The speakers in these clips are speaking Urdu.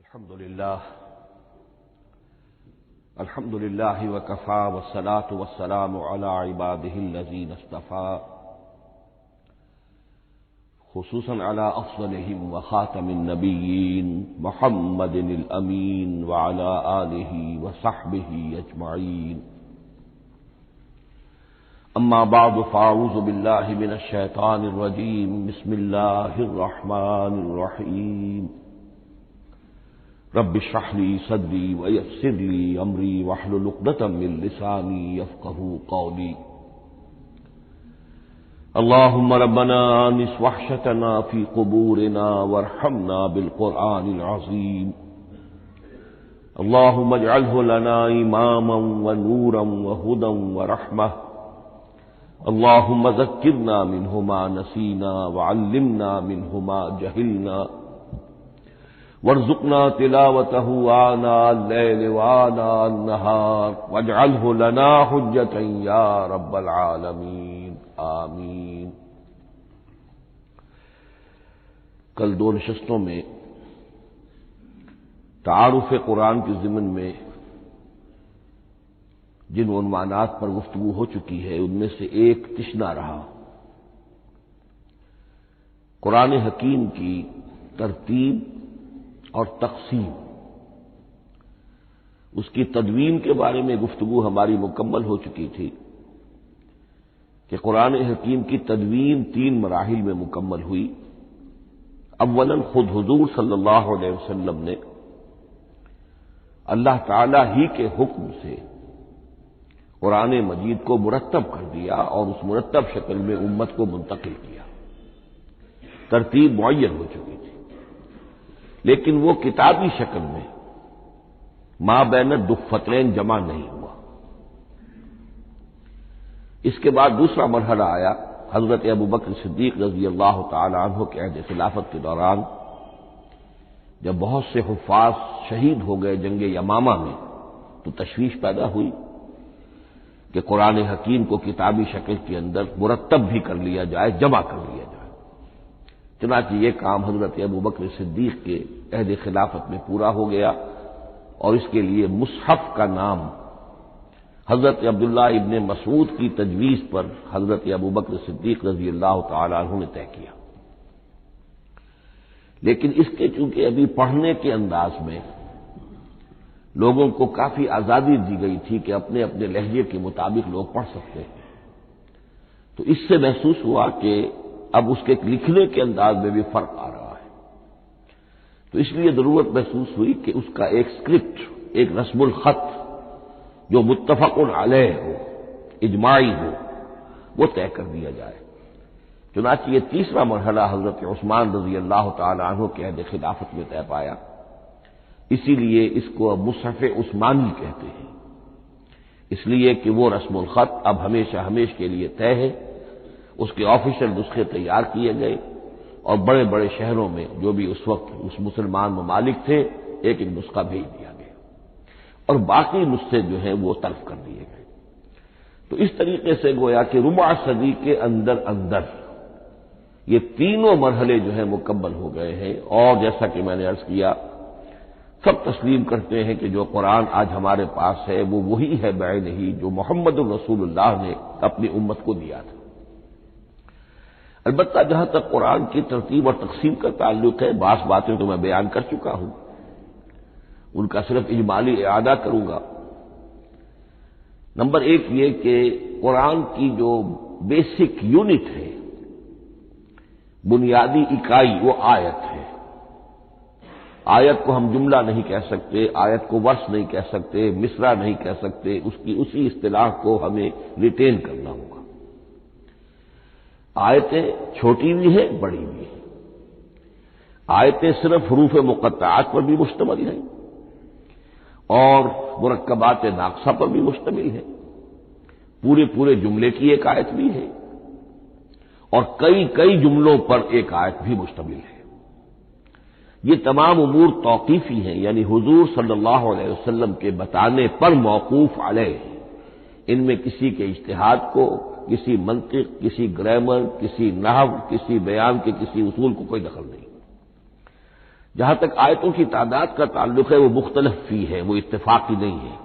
الحمد لله وكفى والصلاة والسلام على عباده الذين اصطفى خصوصا على أفضلهم وخاتم النبيين محمد الأمين وعلى آله وصحبه أجمعين. أما بعد فأعوذ بالله من الشيطان الرجيم. بسم الله الرحمن الرحيم. رب اشرح لي صدري ويسر لي أمري واحلل عقدة من لساني يفقهوا قولي. اللهم ربنا آنس وحشتنا في قبورنا وارحمنا بالقرآن العظيم. اللهم اجعله لنا إماما ونورا وهدى ورحمة. اللهم ذكرنا منه ما نسينا وعلمنا منه ما جهلنا وارزقنا تلاوته آناء الليل وآناء النهار واجعله لنا حجة يا رب العالمين آمین. کل دو نشستوں میں تعارف قرآن کے ضمن میں جن عنوانات پر گفتگو ہو چکی ہے ان میں سے ایک تشنا رہا قرآن حکیم کی ترتیب اور تقسیم. اس کی تدوین کے بارے میں گفتگو ہماری مکمل ہو چکی تھی کہ قرآن حکیم کی تدوین 3 مراحل میں مکمل ہوئی. اولاً خود حضور صلی اللہ علیہ وسلم نے اللہ تعالی ہی کے حکم سے قرآن مجید کو مرتب کر دیا اور اس مرتب شکل میں امت کو منتقل کیا. ترتیب معین ہو چکی تھی لیکن وہ کتابی شکل میں ما بین الدفتین جمع نہیں ہوا. اس کے بعد دوسرا مرحلہ آیا حضرت ابوبکر صدیق رضی اللہ تعالی عنہ کے عہد خلافت کے دوران، جب بہت سے حفاظ شہید ہو گئے جنگ یمامہ میں تو تشویش پیدا ہوئی کہ قرآن حکیم کو کتابی شکل کے اندر مرتب بھی کر لیا جائے، جمع کر لیا جائے. چنانچہ یہ کام حضرت ابوبکر صدیق کے عہد خلافت میں پورا ہو گیا اور اس کے لیے مصحف کا نام حضرت عبداللہ ابن مسعود کی تجویز پر حضرت ابوبکر صدیق رضی اللہ تعالی عنہ نے طے کیا. لیکن اس کے چونکہ ابھی پڑھنے کے انداز میں لوگوں کو کافی آزادی دی گئی تھی کہ اپنے اپنے لہجے کے مطابق لوگ پڑھ سکتے ہیں، تو اس سے محسوس ہوا کہ اب اس کے لکھنے کے انداز میں بھی فرق آ رہا ہے. تو اس لیے ضرورت محسوس ہوئی کہ اس کا ایک اسکرپٹ، ایک رسم الخط جو متفق علیہ ہو، اجماعی ہو، وہ طے کر دیا جائے. چنانچہ یہ تیسرا مرحلہ حضرت عثمان رضی اللہ تعالی عنہ کے عہد خلافت میں طے پایا. اسی لیے اس کو اب مصحف عثمانی کہتے ہیں، اس لیے کہ وہ رسم الخط اب ہمیشہ ہمیش کے لیے طے ہے. اس کے آفیشیل نسخے تیار کیے گئے اور بڑے بڑے شہروں میں جو بھی اس وقت اس مسلمان ممالک تھے ایک ایک نسخہ بھیج دیا گیا اور باقی نسخے جو ہیں وہ تلف کر دیے گئے. تو اس طریقے سے گویا کہ ربع صدی کے اندر اندر یہ تینوں مرحلے جو ہیں مکمل ہو گئے ہیں. اور جیسا کہ میں نے عرض کیا، سب تسلیم کرتے ہیں کہ جو قرآن آج ہمارے پاس ہے وہ وہی ہے بعینہ ہی جو محمد الرسول اللہ نے اپنی امت کو دیا تھا. البتہ جہاں تک قرآن کی ترتیب اور تقسیم کا تعلق ہے، بعض باتیں تو میں بیان کر چکا ہوں، ان کا صرف اجمالی اعادہ کروں گا. نمبر 1 یہ کہ قرآن کی جو بیسک یونٹ ہے، بنیادی اکائی، وہ آیت ہے. آیت کو ہم جملہ نہیں کہہ سکتے، آیت کو ورس نہیں کہہ سکتے، مصرع نہیں کہہ سکتے، اس کی اسی اصطلاح کو ہمیں ریٹین کرنا ہوگا. آیتیں چھوٹی بھی ہیں، بڑی بھی ہیں. آیتیں صرف حروف مقطعات پر بھی مشتمل ہیں اور مرکبات ناقصہ پر بھی مشتمل ہے. پورے جملے کی ایک آیت بھی ہے اور کئی جملوں پر ایک آیت بھی مشتمل ہے. یہ تمام امور توقیفی ہیں، یعنی حضور صلی اللہ علیہ وسلم کے بتانے پر موقوف علیہ. ان میں کسی کے اجتہاد کو، کسی منطق، کسی گرامر، کسی نحو، کسی بیان کے کسی اصول کو کوئی دخل نہیں. جہاں تک آیتوں کی تعداد کا تعلق ہے وہ مختلف فی ہے، وہ اتفاقی نہیں ہے،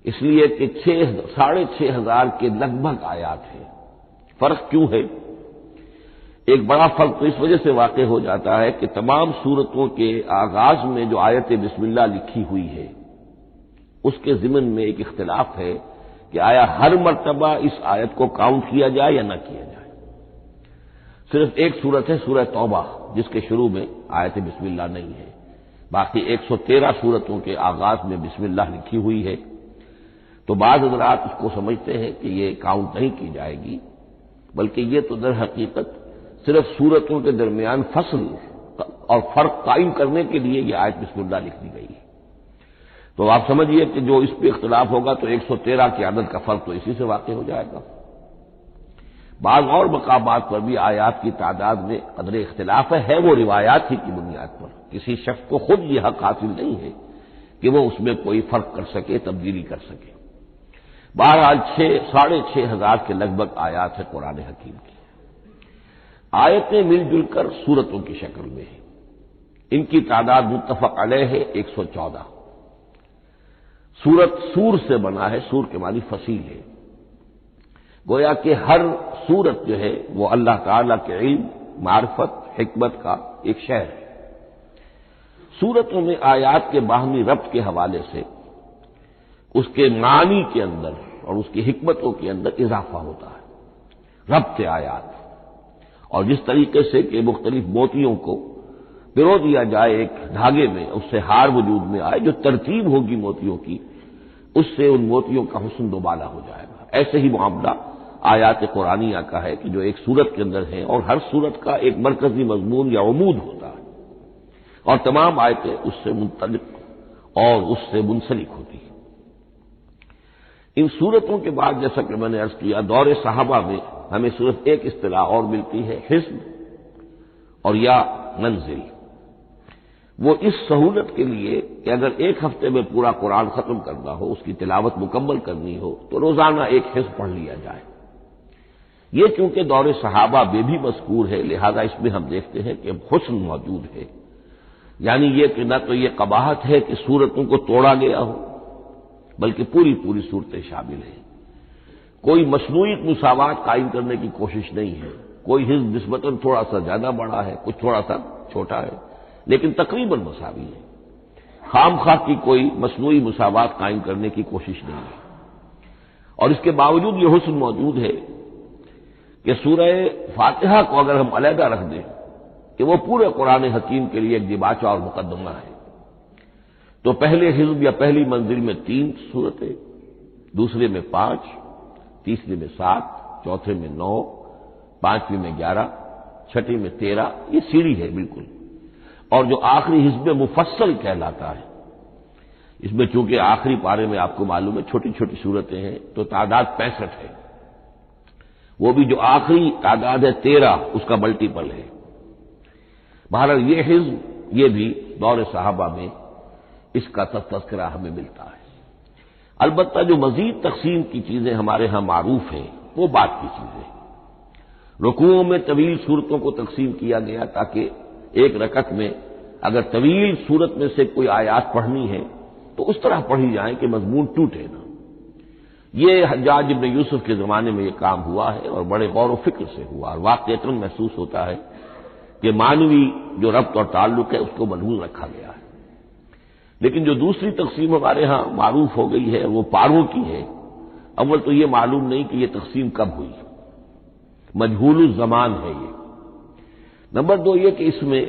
اس لیے کہ 6,500 کے لگ بھگ آیات ہیں۔ فرق کیوں ہے؟ ایک بڑا فرق تو اس وجہ سے واقع ہو جاتا ہے کہ تمام سورتوں کے آغاز میں جو آیت بسم اللہ لکھی ہوئی ہے اس کے ضمن میں ایک اختلاف ہے کہ آیا ہر مرتبہ اس آیت کو کاؤنٹ کیا جائے یا نہ کیا جائے۔ صرف ایک سورت ہے سورہ توبہ جس کے شروع میں آیت بسم اللہ نہیں ہے، باقی 113 سورتوں کے آغاز میں بسم اللہ لکھی ہوئی ہے۔ تو بعض حضرات اس کو سمجھتے ہیں کہ یہ کاؤنٹ نہیں کی جائے گی، بلکہ یہ تو در حقیقت صرف سورتوں کے درمیان فصل اور فرق قائم کرنے کے لیے یہ آیت بسم اللہ لکھ دی گئی ہے۔ تو آپ سمجھیے کہ جو اس پہ اختلاف ہوگا تو 113 کی عدد کا فرق تو اسی سے واقع ہو جائے گا۔ بعض اور مقامات پر بھی آیات کی تعداد میں قدر اختلاف ہے وہ روایات ہی کی بنیاد پر، کسی شخص کو خود یہ حق حاصل نہیں ہے کہ وہ اس میں کوئی فرق کر سکے، تبدیلی کر سکے۔ بہرحال 6,500 کے لگ بھگ آیات ہے قرآن حکیم کی۔ آیتیں مل جل کر سورتوں کی شکل میں ہیں، ان کی تعداد متفق علیہ ہے 114۔ سورت سور سے بنا ہے، سور کے معنی فصیل ہے، گویا کہ ہر سورت جو ہے وہ اللہ تعالی کے علم، معرفت، حکمت کا ایک شہر ہے۔ سورتوں میں آیات کے باہمی ربط کے حوالے سے اس کے معنی کے اندر اور اس کی حکمتوں کے اندر اضافہ ہوتا ہے، ربط آیات۔ اور جس طریقے سے کہ مختلف موتیوں کو پرو دیا جائے ایک دھاگے میں، اس سے ہار وجود میں آئے، جو ترتیب ہوگی موتیوں کی اس سے ان موتیوں کا حسن دوبالا ہو جائے گا۔ ایسے ہی معاملہ آیات قرآنیہ کا ہے کہ جو ایک سورت کے اندر ہے اور ہر سورت کا ایک مرکزی مضمون یا عمود ہوتا ہے اور تمام آیتیں اس سے منطلق اور اس سے منسلک ہوتی ہیں۔ ان سورتوں کے بعد جیسا کہ میں نے عرض کیا دور صحابہ میں ہمیں صرف ایک اصطلاح اور ملتی ہے، حزب اور یا منزل۔ وہ اس سہولت کے لیے کہ اگر ایک ہفتے میں پورا قرآن ختم کرنا ہو، اس کی تلاوت مکمل کرنی ہو تو روزانہ ایک حزب پڑھ لیا جائے۔ یہ چونکہ دور صحابہ میں بھی مذکور ہے لہذا اس میں ہم دیکھتے ہیں کہ حسن موجود ہے، یعنی یہ کہ نہ تو یہ قباحت ہے کہ سورتوں کو توڑا گیا ہو بلکہ پوری صورتیں شامل ہیں۔ کوئی مصنوعی مساوات قائم کرنے کی کوشش نہیں ہے، کوئی حزب نسبتاً تھوڑا سا زیادہ بڑا ہے، کچھ تھوڑا سا چھوٹا ہے، لیکن تقریباً مساوی ہے۔ خام خواہ کی کوئی مصنوعی مساوات قائم کرنے کی کوشش نہیں ہے۔ اور اس کے باوجود یہ حسن موجود ہے کہ سورہ فاتحہ کو اگر ہم علیحدہ رکھ دیں کہ وہ پورے قرآن حکیم کے لیے ایک دباچہ اور مقدمہ ہے، تو پہلے حزب یا پہلی منزل میں 3 سورتیں، دوسرے میں 5، تیسرے میں 7، چوتھے میں 9، پانچویں میں 11، چھٹی میں 13، یہ سیڑھی ہے بالکل۔ اور جو آخری حزب مفصل کہلاتا ہے، اس میں چونکہ آخری پارے میں آپ کو معلوم ہے چھوٹی چھوٹی سورتیں ہیں تو تعداد 65 ہے، وہ بھی جو آخری تعداد ہے 13 اس کا ملٹیپل ہے۔ بہرحال یہ حزب یہ بھی دور صحابہ میں اس کا تذکرہ ہمیں ملتا ہے۔ البتہ جو مزید تقسیم کی چیزیں ہمارے ہاں معروف ہیں وہ بات کی چیزیں، رکوعوں میں طویل صورتوں کو تقسیم کیا گیا تاکہ ایک رکعت میں اگر طویل صورت میں سے کوئی آیات پڑھنی ہے تو اس طرح پڑھی جائیں کہ مضمون ٹوٹے نہ۔ یہ حجاج ابن یوسف کے زمانے میں یہ کام ہوا ہے اور بڑے غور و فکر سے ہوا، اور واقعتاً محسوس ہوتا ہے کہ معنوی جو ربط اور تعلق ہے اس کو ملحوظ رکھا گیا ہے۔ لیکن جو دوسری تقسیم ہمارے ہاں معروف ہو گئی ہے وہ پاروں کی ہے۔ اول تو یہ معلوم نہیں کہ یہ تقسیم کب ہوئی، مجہول الزمان ہے یہ۔ نمبر 2 یہ کہ اس میں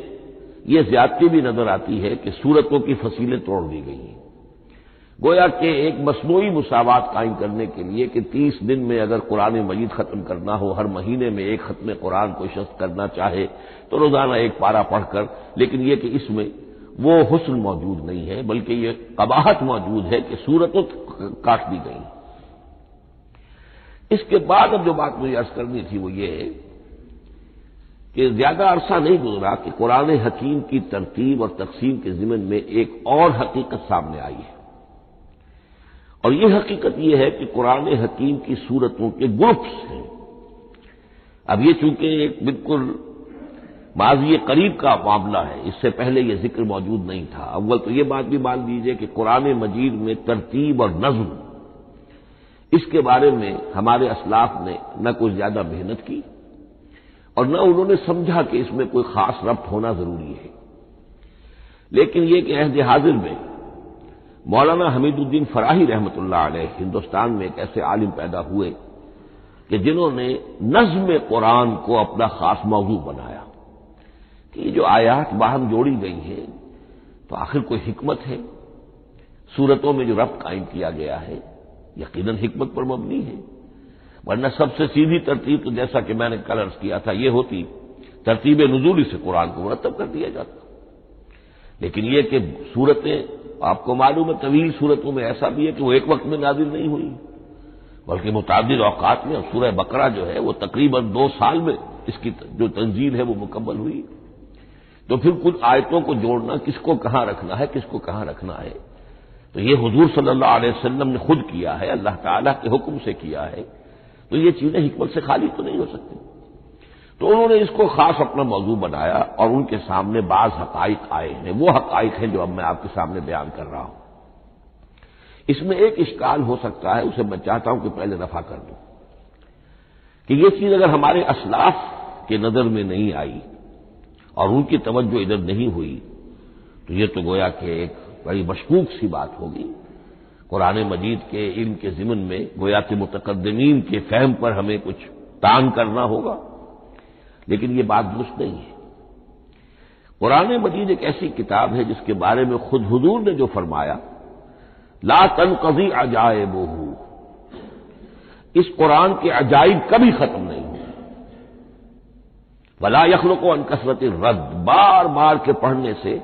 یہ زیادتی بھی نظر آتی ہے کہ سورتوں کی فصیلیں توڑ دی گئی ہیں، گویا کہ ایک مصنوعی مساوات قائم کرنے کے لیے کہ 30 دن میں اگر قرآن مجید ختم کرنا ہو، ہر مہینے میں ایک ختم قرآن کوئی شخص کرنا چاہے تو روزانہ ایک پارہ پڑھ کر، لیکن یہ کہ اس میں وہ حسن موجود نہیں ہے بلکہ یہ قباحت موجود ہے کہ سورتوں کاٹ دی گئی۔ اس کے بعد اب جو بات مجھے عرض کرنی تھی وہ یہ ہے کہ زیادہ عرصہ نہیں گزرا کہ قرآن حکیم کی ترتیب اور تقسیم کے ضمن میں ایک اور حقیقت سامنے آئی ہے، اور یہ حقیقت یہ ہے کہ قرآن حکیم کی سورتوں کے گروپس ہیں۔ اب یہ چونکہ ایک بالکل ماضی قریب کا معاملہ ہے، اس سے پہلے یہ ذکر موجود نہیں تھا۔ اول تو یہ بات بھی مان لیجئے کہ قرآن مجید میں ترتیب اور نظم، اس کے بارے میں ہمارے اسلاف نے نہ کوئی زیادہ محنت کی اور نہ انہوں نے سمجھا کہ اس میں کوئی خاص ربط ہونا ضروری ہے۔ لیکن یہ کہ عہد حاضر میں مولانا حمید الدین فراہی رحمۃ اللہ علیہ ہندوستان میں ایک ایسے عالم پیدا ہوئے کہ جنہوں نے نظم قرآن کو اپنا خاص موضوع بنایا کہ یہ جو آیات باہم جوڑی گئی ہیں تو آخر کوئی حکمت ہے، سورتوں میں جو ربط قائم کیا گیا ہے یقیناً حکمت پر مبنی ہے، ورنہ سب سے سیدھی ترتیب تو جیسا کہ میں نے کل عرض کیا تھا یہ ہوتی ترتیب نزولی سے قرآن کو مرتب کر دیا جاتا۔ لیکن یہ کہ سورتیں آپ کو معلوم ہے طویل سورتوں میں ایسا بھی ہے کہ وہ ایک وقت میں نازل نہیں ہوئی بلکہ متعدد اوقات میں، اور سورہ بقرہ جو ہے وہ تقریباً 2 سال میں اس کی جو تنزیل ہے وہ مکمل ہوئی۔ تو پھر کچھ آیتوں کو جوڑنا، کس کو کہاں رکھنا ہے، کس کو کہاں رکھنا ہے، تو یہ حضور صلی اللہ علیہ وسلم نے خود کیا ہے، اللہ تعالیٰ کے حکم سے کیا ہے، تو یہ چیزیں حکمت سے خالی تو نہیں ہو سکتی۔ تو انہوں نے اس کو خاص اپنا موضوع بنایا اور ان کے سامنے بعض حقائق آئے ہیں، وہ حقائق ہیں جو اب میں آپ کے سامنے بیان کر رہا ہوں۔ اس میں ایک اشکال ہو سکتا ہے، اسے میں چاہتا ہوں کہ پہلے رفع کر دوں کہ یہ چیز اگر ہمارے اسلاف کے نظر میں نہیں آئی اور ان کی توجہ ادھر نہیں ہوئی تو یہ تو گویا کہ ایک بڑی مشکوک سی بات ہوگی۔ قرآن مجید کے علم کے ضمن میں گویا کہ متقدمین کے فہم پر ہمیں کچھ تان کرنا ہوگا، لیکن یہ بات درست نہیں ہے۔ قرآن مجید ایک ایسی کتاب ہے جس کے بارے میں خود حضور نے جو فرمایا لا تنقضی عجائبہ، اس قرآن کے عجائب کبھی ختم نہیں ہوں، ولا یخلق عن کثرت الرد، بار بار کے پڑھنے سے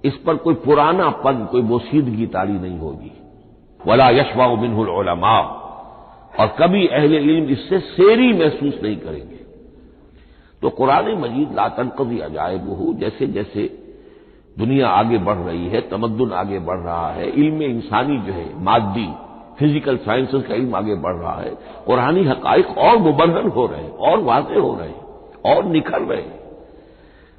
اس پر کوئی پرانا پن، کوئی بوسیدگی طاری نہیں ہوگی، ولا یشبع منہ العلماء، اور کبھی اہل علم اس سے سیری محسوس نہیں کریں گے۔ تو قرآن مجید لا تنقضی عجائبہ، جیسے جیسے دنیا آگے بڑھ رہی ہے، تمدن آگے بڑھ رہا ہے، علم انسانی جو ہے مادی فزیکل سائنسز کا علم آگے بڑھ رہا ہے، قرآنی حقائق اور مبرہن ہو رہے ہیں، اور واضح ہو رہے ہیں، اور نکھر رہے ہیں۔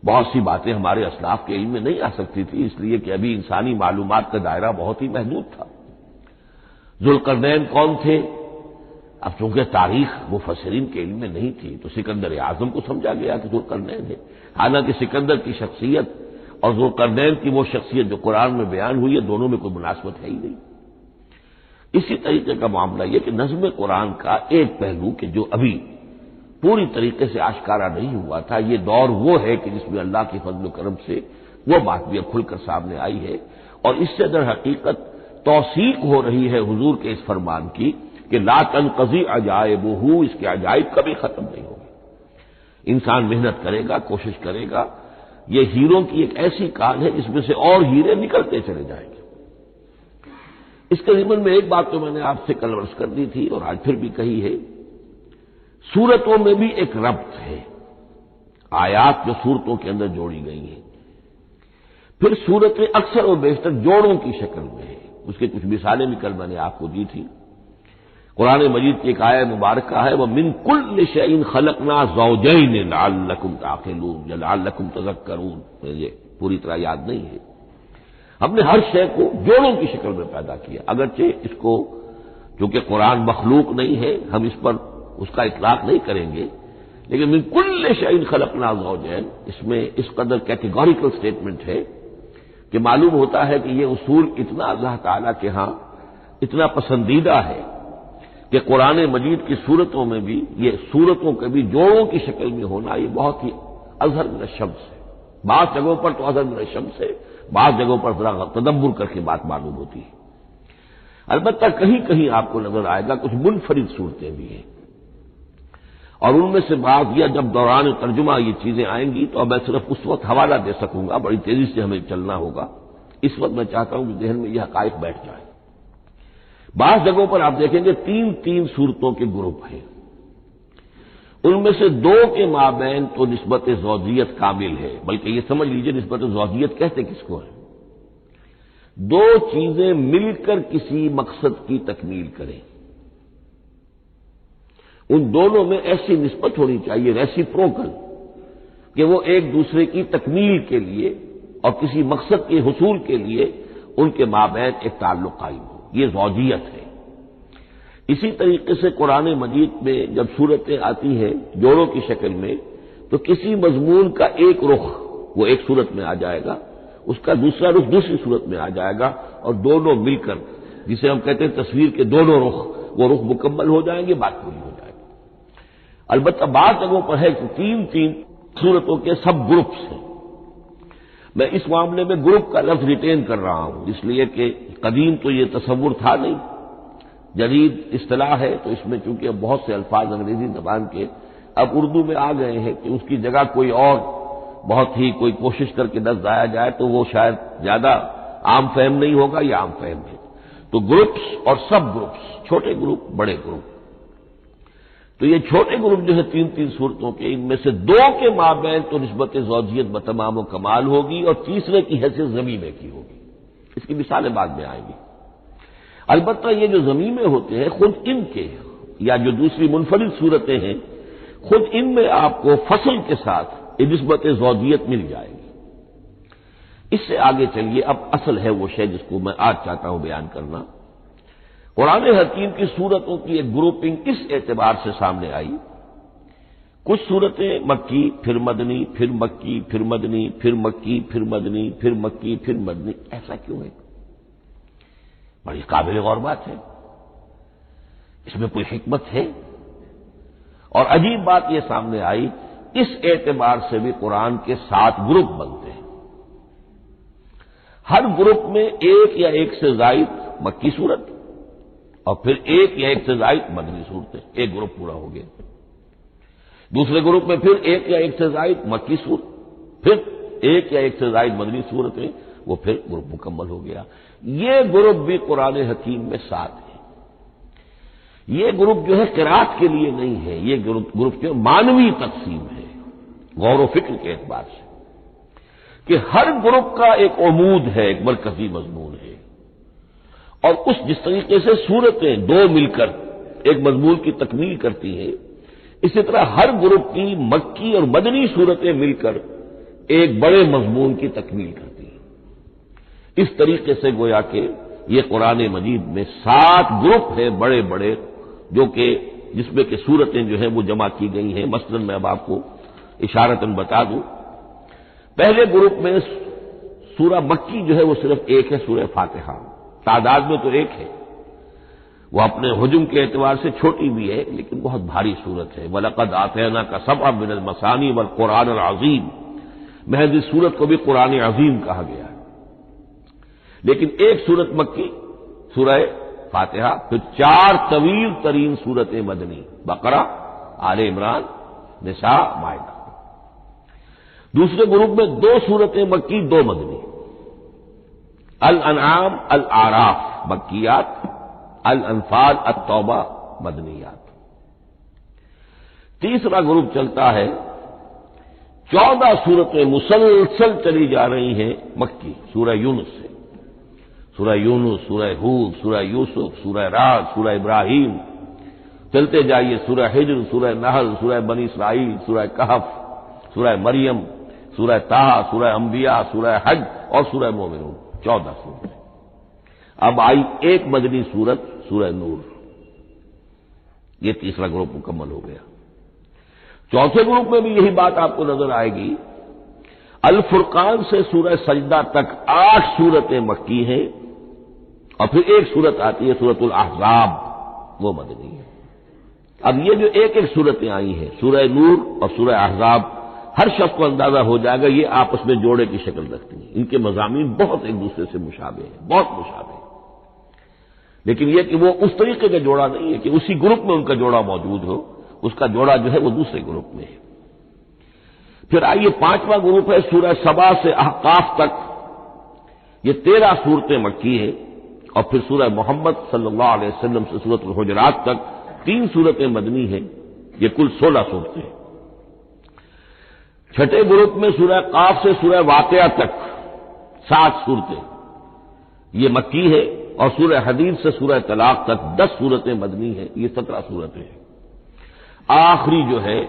بہت سی باتیں ہمارے اسلاف کے علم میں نہیں آ سکتی تھی، اس لیے کہ ابھی انسانی معلومات کا دائرہ بہت ہی محدود تھا۔ ذوالقرنین کون تھے؟ اب چونکہ تاریخ مفسرین کے علم میں نہیں تھی تو سکندر اعظم کو سمجھا گیا کہ ذوالقرنین ہے، حالانکہ سکندر کی شخصیت اور ذوالقرنین کی وہ شخصیت جو قرآن میں بیان ہوئی ہے دونوں میں کوئی مناسبت ہے ہی نہیں۔ اسی طریقے کا معاملہ یہ کہ نظم قرآن کا ایک پہلو کہ جو ابھی پوری طریقے سے آشکارا نہیں ہوا تھا، یہ دور وہ ہے کہ جس میں اللہ کی فضل و کرم سے وہ بات بھی اب کھل کر سامنے آئی ہے، اور اس سے در حقیقت توثیق ہو رہی ہے حضور کے اس فرمان کی کہ لا تنقضی عجائبہ، اس کے عجائب کبھی ختم نہیں ہوں گے۔ انسان محنت کرے گا، کوشش کرے گا، یہ ہیروں کی ایک ایسی کان ہے جس میں سے اور ہیرے نکلتے چلے جائیں گے۔ اس کے ضمن میں ایک بات تو میں نے آپ سے کل عرض کر دی تھی اور آج پھر بھی کہی ہے، سورتوں میں بھی ایک ربط ہے، آیات جو سورتوں کے اندر جوڑی گئی ہیں، پھر سورتیں اکثر و بیشتر جوڑوں کی شکل میں ہیں۔ اس کے کچھ مثالیں بھی کل میں نے آپ کو دی تھی۔ قرآن مجید کی ایک آیت مبارکہ ہے وَمِن كُلِّ شَيْءٍ خَلَقْنَا زَوْجَيْنِ لَعَلَّكُمْ تَعْقِلُونَ یا لَعَلَّكُمْ تَذَكَّرُونَ، مجھے پوری طرح یاد نہیں ہے۔ ہم نے ہر شے کو جوڑوں کی شکل میں پیدا کیا، اگرچہ اس کو چونکہ قرآن مخلوق نہیں ہے ہم اس پر اس کا اطلاق نہیں کریں گے، لیکن من كُلِّ شَيْءٍ خَلَقْنَا زَوْجَيْنِ اس میں اس قدر کیٹیگوریکل سٹیٹمنٹ ہے کہ معلوم ہوتا ہے کہ یہ اصول اتنا اللہ تعالیٰ کے ہاں اتنا پسندیدہ ہے کہ قرآن مجید کی صورتوں میں بھی یہ صورتوں کے بھی جوڑوں کی شکل میں ہونا یہ بہت ہی اظہر من الشمس ہے۔ بعض جگہوں پر تو اظہر من الشمس ہے، بعض جگہوں پر ذرا تدبر کر کے بات معلوم ہوتی ہے۔ البتہ کہیں کہیں آپ کو نظر آئے گا کچھ منفرد صورتیں بھی ہیں، اور ان میں سے بعض یا جب دوران ترجمہ یہ چیزیں آئیں گی تو اب میں صرف اس وقت حوالہ دے سکوں گا، بڑی تیزی سے ہمیں چلنا ہوگا۔ اس وقت میں چاہتا ہوں کہ ذہن میں یہ حقائق بیٹھ جائیں۔ بعض جگہوں پر آپ دیکھیں گے 3 صورتوں کے گروپ ہیں، ان میں سے 2 کے مابین تو نسبت زوجیت کامل ہے، بلکہ یہ سمجھ لیجئے نسبت زوجیت کہتے کس کو ہے؟ 2 چیزیں مل کر کسی مقصد کی تکمیل کریں، ان دونوں میں ایسی نسبت ہونی چاہیے ریسیپروکل کہ وہ ایک دوسرے کی تکمیل کے لیے اور کسی مقصد کے حصول کے لیے ان کے مابین ایک تعلق قائم ہو، یہ زوجیت ہے۔ اسی طریقے سے قرآن مجید میں جب صورتیں آتی ہیں جوڑوں کی شکل میں، تو کسی مضمون کا ایک رخ وہ ایک صورت میں آ جائے گا، اس کا دوسرا رخ دوسری صورت میں آ جائے گا، اور دونوں مل کر، جسے ہم کہتے ہیں تصویر کے دونوں رخ، وہ رخ مکمل ہو جائیں گے، بات پوری ہو جائے گی۔ البتہ بعض جگہوں پر ہے کہ تین صورتوں کے سب گروپس ہیں۔ میں اس معاملے میں گروپ کا لفظ ریٹین کر رہا ہوں، اس لیے کہ قدیم تو یہ تصور تھا نہیں، جدید اصطلاح ہے، تو اس میں چونکہ اب بہت سے الفاظ انگریزی زبان کے اب اردو میں آ گئے ہیں کہ اس کی جگہ کوئی اور بہت ہی کوئی کوشش کر کے لفظ آیا جائے تو وہ شاید زیادہ عام فہم نہیں ہوگا، یا عام فہم ہے۔ تو گروپس اور سب گروپس، چھوٹے گروپ بڑے گروپ، تو یہ چھوٹے گروپ جو ہے تین صورتوں کے، ان میں سے دو کے مابین تو نسبت زوجیت بتمام و کمال ہوگی، اور تیسرے کی حیثیت ضمیمے کی ہوگی۔ اس کی مثالیں بعد میں آئیں گی۔ البتہ یہ جو ضمیمے ہوتے ہیں خود ان کے، یا جو دوسری منفرد صورتیں ہیں، خود ان میں آپ کو فصل کے ساتھ نسبت زوجیت مل جائے گی۔ اس سے آگے چلیے، اب اصل ہے وہ شے جس کو میں آج چاہتا ہوں بیان کرنا۔ قرآن حکیم کی صورتوں کی ایک گروپنگ اس اعتبار سے سامنے آئی، کچھ صورتیں مکی، پھر مدنی، پھر مکی، پھر مدنی، پھر مکی، پھر مدنی، پھر مکی، پھر مدنی۔ ایسا کیوں ہے؟ بڑی قابل غور بات ہے، اس میں کوئی حکمت ہے؟ اور عجیب بات یہ سامنے آئی، اس اعتبار سے بھی قرآن کے 7 گروپ بنتے ہیں، ہر گروپ میں ایک یا ایک سے زائد مکی صورت، اور پھر ایک یا ایک سے زائد مدنی صورتیں، ایک گروپ پورا ہو گیا۔ دوسرے گروپ میں پھر ایک یا ایک سے زائد مکی صورت، پھر ایک یا ایک سے زائد مدنی صورتیں، وہ پھر گروپ مکمل ہو گیا۔ یہ گروپ بھی قرآن حکیم میں 7 ہے۔ یہ گروپ جو ہے قرات کے لیے نہیں ہے، یہ گروپ جو مانوی تقسیم ہے، غور و فکر کے اعتبار سے، کہ ہر گروپ کا ایک عمود ہے، ایک مرکزی مضمون ہے، اور جس طریقے سے صورتیں دو مل کر ایک مضمون کی تکمیل کرتی ہیں، اسی طرح ہر گروپ کی مکی اور مدنی صورتیں مل کر ایک بڑے مضمون کی تکمیل کرتی ہیں۔ اس طریقے سے گویا کہ یہ قرآن مجید میں 7 گروپ ہیں بڑے بڑے، جو کہ جس میں کہ صورتیں جو ہیں وہ جمع کی گئی ہیں۔ مثلا میں اب آپ کو اشارتاً بتا دوں، پہلے گروپ میں سورہ مکی جو ہے وہ صرف ایک ہے، سورہ فاتحہ، تعداد میں تو ایک ہے، وہ اپنے حجم کے اعتبار سے چھوٹی بھی ہے لیکن بہت بھاری صورت ہے۔ وَلَقَدْ آتَيْنَاكَ سَبْعًا مِنَ الْمَثَانِي وَالْقُرْآنَ الْعَظِيمِ، محض اس صورت کو بھی قرآن عظیم کہا گیا ہے۔ لیکن ایک صورت مکی، سورہ فاتحہ، پھر 4 طویل ترین صورتیں مدنی، بقرہ، آل عمران، نساء، مائدہ۔ دوسرے گروپ میں 2 صورتیں مکی، 2 مدنی، الانعام، الاعراف مکیات، الانفال، التوبہ مدنیات۔ تیسرا گروپ چلتا ہے، 14 صورتیں مسلسل چلی جا رہی ہیں مکی، سورہ یونس سے، سورہ یونس، سورہ ہود، سورہ یوسف، سورہ رعد، سورہ ابراہیم، چلتے جائیے، سورہ حجر، سورہ نحل، سورہ بنی اسرائیل، سورہ کہف، سورہ مریم، سورہ طٰہٰ، سورہ انبیاء، سورہ حج اور سورہ مومنون، 14 صورتیں۔ اب آئی ایک مدنی صورت، سورہ نور۔ یہ تیسرا گروپ مکمل ہو گیا۔ چوتھے گروپ میں بھی یہی بات آپ کو نظر آئے گی۔ الفرقان سے سورہ سجدہ تک 8 صورتیں مکی ہیں، اور پھر ایک صورت آتی ہے سورۃ الاحزاب، وہ مدنی ہے۔ اب یہ جو ایک ایک صورتیں آئی ہیں، سورہ نور اور سورہ احزاب، ہر شخص کو اندازہ ہو جائے گا یہ آپس میں جوڑے کی شکل رکھتی ہیں، ان کے مضامین بہت ایک دوسرے سے مشابہ ہیں، بہت مشابہ ہیں، لیکن یہ کہ وہ اس طریقے کا جوڑا نہیں ہے کہ اسی گروپ میں ان کا جوڑا موجود ہو، اس کا جوڑا جو ہے وہ دوسرے گروپ میں ہے۔ پھر آئیے 5واں گروپ ہے، سورہ سبا سے احقاف تک، یہ 13 صورتیں مکی ہیں، اور پھر سورہ محمد صلی اللہ علیہ وسلم سے سورۃ الحجرات تک 3 صورتیں مدنی ہیں، یہ کل 16 صورتیں ہیں۔ چھٹے گروپ میں سورہ قاف سے سورہ واقعہ تک 7 صورتیں، یہ مکی ہے، اور سورہ حدید سے سورہ طلاق تک 10 صورتیں مدنی ہیں، یہ 17 صورتیں ہیں۔ آخری جو ہے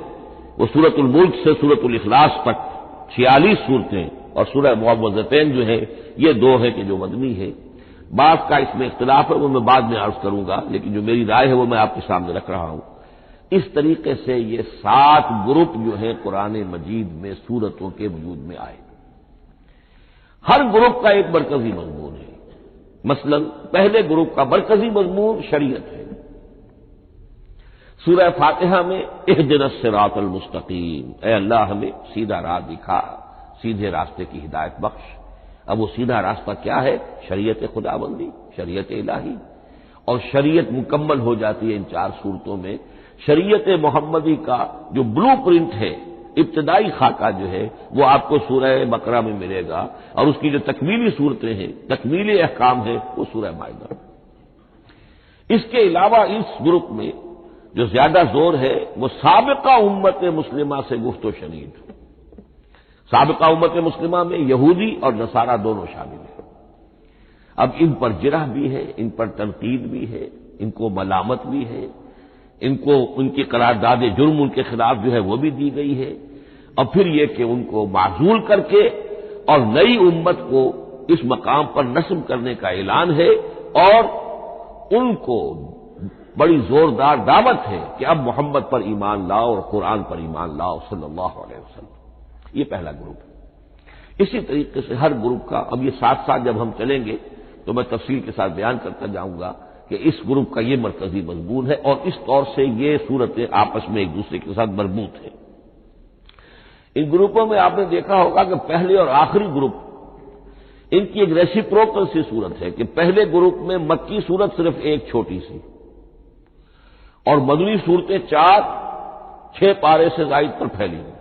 وہ سورۃ الملک سے سورۃ الاخلاص تک 46 صورتیں اور سورہ معوذتین جو ہے یہ 2 ہے کہ جو مدنی ہے. بعض کا اس میں اختلاف ہے، وہ میں بعد میں عرض کروں گا، لیکن جو میری رائے ہے وہ میں آپ کے سامنے رکھ رہا ہوں. اس طریقے سے یہ 7 گروپ جو ہے قرآن مجید میں سورتوں کے وجود میں آئے. ہر گروپ کا ایک مرکزی مضمون ہے. مثلا پہلے گروپ کا مرکزی مضمون شریعت ہے. سورہ فاتحہ میں اہدنا الصراط المستقیم، اے اللہ ہمیں سیدھا راہ دکھا، سیدھے راستے کی ہدایت بخش. اب وہ سیدھا راستہ کیا ہے؟ شریعت خداوندی، شریعت الہی. اور شریعت مکمل ہو جاتی ہے ان 4 صورتوں میں. شریعت محمدی کا جو بلو پرنٹ ہے، ابتدائی خاکہ جو ہے وہ آپ کو سورہ بقرہ میں ملے گا، اور اس کی جو تکمیلی صورتیں ہیں، تکمیلی احکام ہے، وہ سورہ مائدہ. اس کے علاوہ اس گروپ میں جو زیادہ زور ہے وہ سابقہ امت مسلمہ سے گفت و شنید. سابقہ امت مسلمہ میں یہودی اور نصارہ دونوں شامل ہیں. اب ان پر جرح بھی ہے، ان پر تنقید بھی ہے، ان کو ملامت بھی ہے، ان کو ان کی قرارداد جرم ان کے خلاف جو ہے وہ بھی دی گئی ہے. اور پھر یہ کہ ان کو معزول کر کے اور نئی امت کو اس مقام پر نصب کرنے کا اعلان ہے، اور ان کو بڑی زوردار دعوت ہے کہ اب محمد پر ایمان لاؤ اور قرآن پر ایمان لاؤ صلی اللہ علیہ وسلم. یہ پہلا گروپ ہے. اسی طریقے سے ہر گروپ کا اب یہ ساتھ ساتھ جب ہم چلیں گے تو میں تفصیل کے ساتھ بیان کرتا جاؤں گا کہ اس گروپ کا یہ مرکزی مضمون ہے، اور اس طور سے یہ صورتیں آپس میں ایک دوسرے کے ساتھ مربوط ہیں. ان گروپوں میں آپ نے دیکھا ہوگا کہ پہلے اور آخری گروپ ان کی ایک ریسیپروکل سی صورت ہے کہ پہلے گروپ میں مکی صورت صرف ایک چھوٹی سی اور مدنی صورتیں 4-6 پارے سے زائد پر پھیلی ہیں،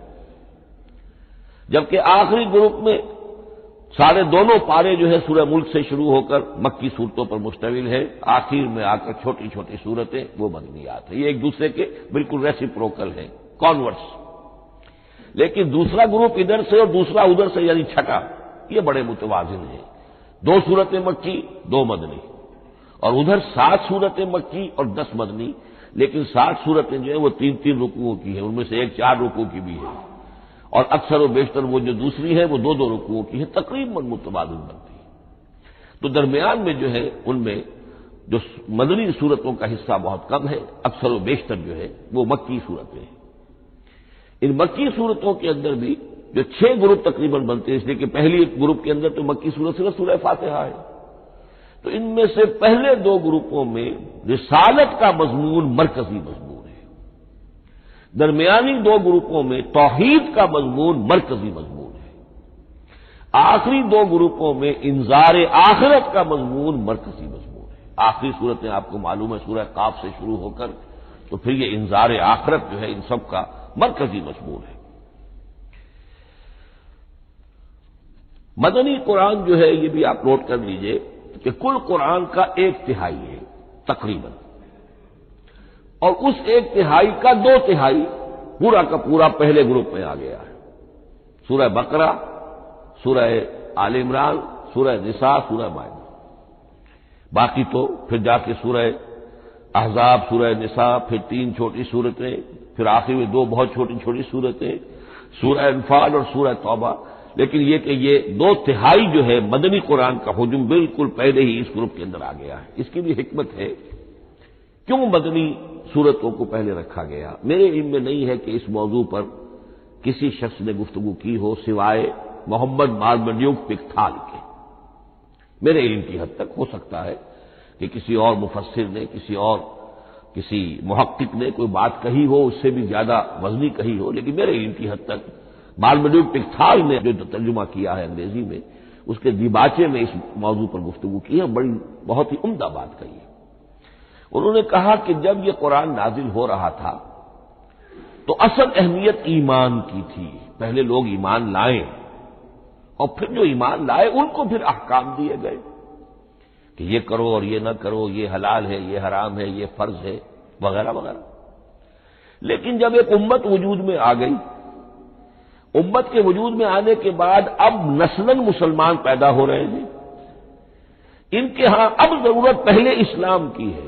جبکہ آخری گروپ میں سارے دونوں پارے جو ہے سورہ ملک سے شروع ہو کر مکی صورتوں پر مشتمل ہے. آخر میں آ کر چھوٹی چھوٹی صورتیں وہ مدنیات ہیں. یہ ایک دوسرے کے بالکل ریسیپروکل ہیں، کانورٹس. لیکن دوسرا گروپ ادھر سے اور دوسرا ادھر سے، یعنی چھٹا، یہ بڑے متوازن ہیں. 2 صورتیں مکی، 2 مدنی، اور ادھر 7 صورتیں مکی اور 10 مدنی. لیکن 7 صورتیں جو ہیں وہ 3-3 رکوعوں کی ہیں، ان میں سے ایک 4 رکوع کی بھی ہے، اور اکثر و بیشتر وہ جو دوسری ہے وہ 2-2 رکوعوں کی ہے، تقریباً متبادل بنتی ہے. تو درمیان میں جو ہے ان میں جو مدنی صورتوں کا حصہ بہت کم ہے، اکثر و بیشتر جو ہے وہ مکی صورتیں ہیں. ان مکی صورتوں کے اندر بھی جو 6 گروپ تقریباً بنتے ہیں، اس لیے کہ پہلی گروپ کے اندر تو مکی صورت صرف سورہ فاتحہ ہے. تو ان میں سے پہلے 2 گروپوں میں رسالت کا مضمون مرکزی مضمون ہے. درمیانی 2 گروپوں میں توحید کا مضمون مرکزی مضمون ہے. آخری 2 گروپوں میں انذار آخرت کا مضمون مرکزی مضمون ہے. آخری صورتیں آپ کو معلوم ہے سورہ قاف سے شروع ہو کر، تو پھر یہ انذار آخرت جو ہے ان سب کا مرکزی مضمون ہے. مدنی قرآن جو ہے یہ بھی آپ نوٹ کر لیجئے کہ کل قرآن کا 1/3 ہے تقریباً، اور اس 1/3 کا 2/3 پورا کا پورا پہلے گروپ میں آ گیا ہے. سورہ بقرہ، سورہ آل عمران، سورہ نساء، سورہ مائدہ. باقی تو پھر جا کے سورہ احزاب، سورہ نساء، پھر 3 چھوٹی صورتیں، پھر آخر میں 2 بہت چھوٹی چھوٹی صورتیں، سورہ انفال اور سورہ توبہ. لیکن یہ کہ یہ 2/3 جو ہے مدنی قرآن کا حجم بالکل پہلے ہی اس گروپ کے اندر آ گیا ہے. اس کی بھی حکمت ہے کیوں مدنی صورتوں کو پہلے رکھا گیا. میرے علم میں نہیں ہے کہ اس موضوع پر کسی شخص نے گفتگو کی ہو سوائے محمد مارمڈیوک پکتھال کے. میرے علم کی حد تک ہو سکتا ہے کہ کسی اور مفسر نے، کسی محقق نے کوئی بات کہی ہو اس سے بھی زیادہ وزنی کہی ہو، لیکن میرے علم کی حد تک مارمڈیوک پکتھال نے جو ترجمہ کیا ہے انگریزی میں، اس کے دیباچے میں اس موضوع پر گفتگو کی ہے، بہت ہی عمدہ بات کہی ہے. انہوں نے کہا کہ جب یہ قرآن نازل ہو رہا تھا تو اصل اہمیت ایمان کی تھی. پہلے لوگ ایمان لائیں، اور پھر جو ایمان لائے ان کو پھر احکام دیے گئے کہ یہ کرو اور یہ نہ کرو، یہ حلال ہے، یہ حرام ہے، یہ فرض ہے، وغیرہ وغیرہ. لیکن جب ایک امت وجود میں آ گئی، امت کے وجود میں آنے کے بعد اب نسلاً مسلمان پیدا ہو رہے ہیں. ان کے ہاں اب ضرورت پہلے اسلام کی ہے،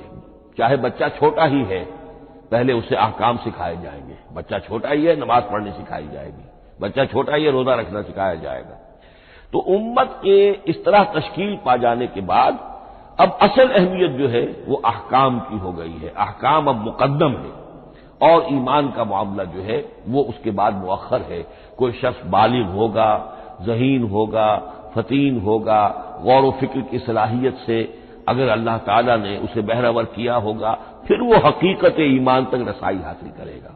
چاہے بچہ چھوٹا ہی ہے، پہلے اسے احکام سکھائے جائیں گے. بچہ چھوٹا ہی ہے، نماز پڑھنی سکھائی جائے گی. بچہ چھوٹا ہی ہے، روزہ رکھنا سکھایا جائے گا. تو امت کے اس طرح تشکیل پا جانے کے بعد اب اصل اہمیت جو ہے وہ احکام کی ہو گئی ہے. احکام اب مقدم ہے اور ایمان کا معاملہ جو ہے وہ اس کے بعد مؤخر ہے. کوئی شخص بالغ ہوگا، ذہین ہوگا، فطین ہوگا، غور و فکر کی صلاحیت سے اگر اللہ تعالیٰ نے اسے بہرور کیا ہوگا پھر وہ حقیقت ایمان تک رسائی حاصل کرے گا.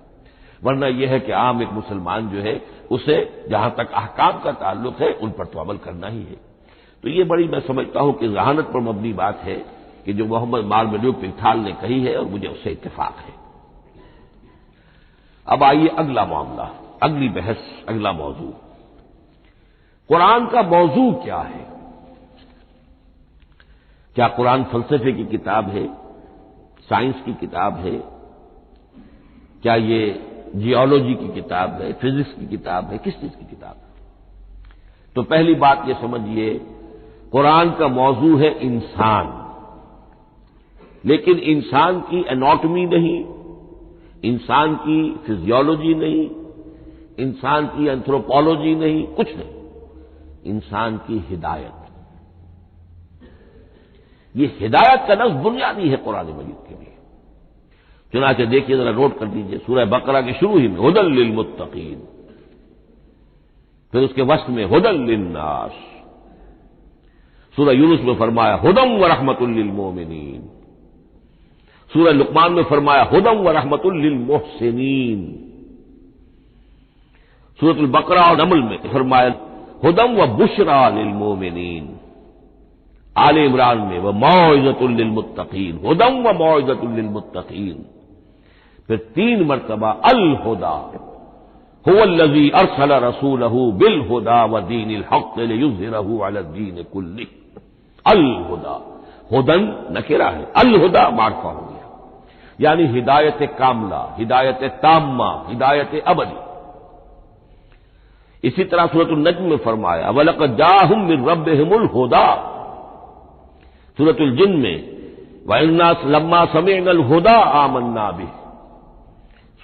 ورنہ یہ ہے کہ عام ایک مسلمان جو ہے اسے جہاں تک احکام کا تعلق ہے ان پر تو عمل کرنا ہی ہے. تو یہ بڑی میں سمجھتا ہوں کہ ذہانت پر مبنی بات ہے کہ جو محمد مارمڈیو پنتھال نے کہی ہے اور مجھے اس سے اتفاق ہے. اب آئیے اگلا معاملہ، اگلی بحث، اگلا موضوع. قرآن کا موضوع کیا ہے؟ کیا قرآن فلسفے کی کتاب ہے، سائنس کی کتاب ہے؟ کیا یہ جیولوجی کی کتاب ہے، فزکس کی کتاب ہے، کس چیز کی کتاب ہے؟ تو پہلی بات یہ سمجھیے، قرآن کا موضوع ہے انسان، لیکن انسان کی اناٹمی نہیں، انسان کی فزیولوجی نہیں، انسان کی اینتھروپولوجی نہیں، کچھ نہیں، انسان کی ہدایت. یہ ہدایت کا لفظ بنیادی ہے قرآن مجید کے لیے. چنانچہ دیکھیے ذرا نوٹ کر دیجیے، سورہ بقرہ کے شروع ہی میں ھدی للمتقین، پھر اس کے وسط میں ھدی للناس. سورہ یونس میں فرمایا ھدی ورحمۃ للمؤمنین. سورہ لقمان میں فرمایا ھدی ورحمۃ للمحسنین. سورۃ البقرہ اور نمل میں فرمایا ھدی وبشریٰ للمؤمنین. آل عمران میں وموعظۃ للمتقین، ھدی وموعظۃ للمتقین. پھر 3 مرتبہ الہدی هو الذی ارسل رسولہ بالہدی ودین الحق لیظہرہ علی الدین کلہ. الہدی، ہدن نکرہ ہے، الہدی معرفہ ہو گیا، یعنی ہدایت کاملہ، ہدایت تامہ، ہدایت ابدی. اسی طرح سورۃ النجم میں فرمایا وَلَقَدْ جَاءَهُم مِّن رَّبِّهِمُ الْهُدَىٰ. سورۃ الجن میں وَإِنَّا لَمَّا سَمِعْنَا الْهُدَىٰ آمَنَّا بِهِ.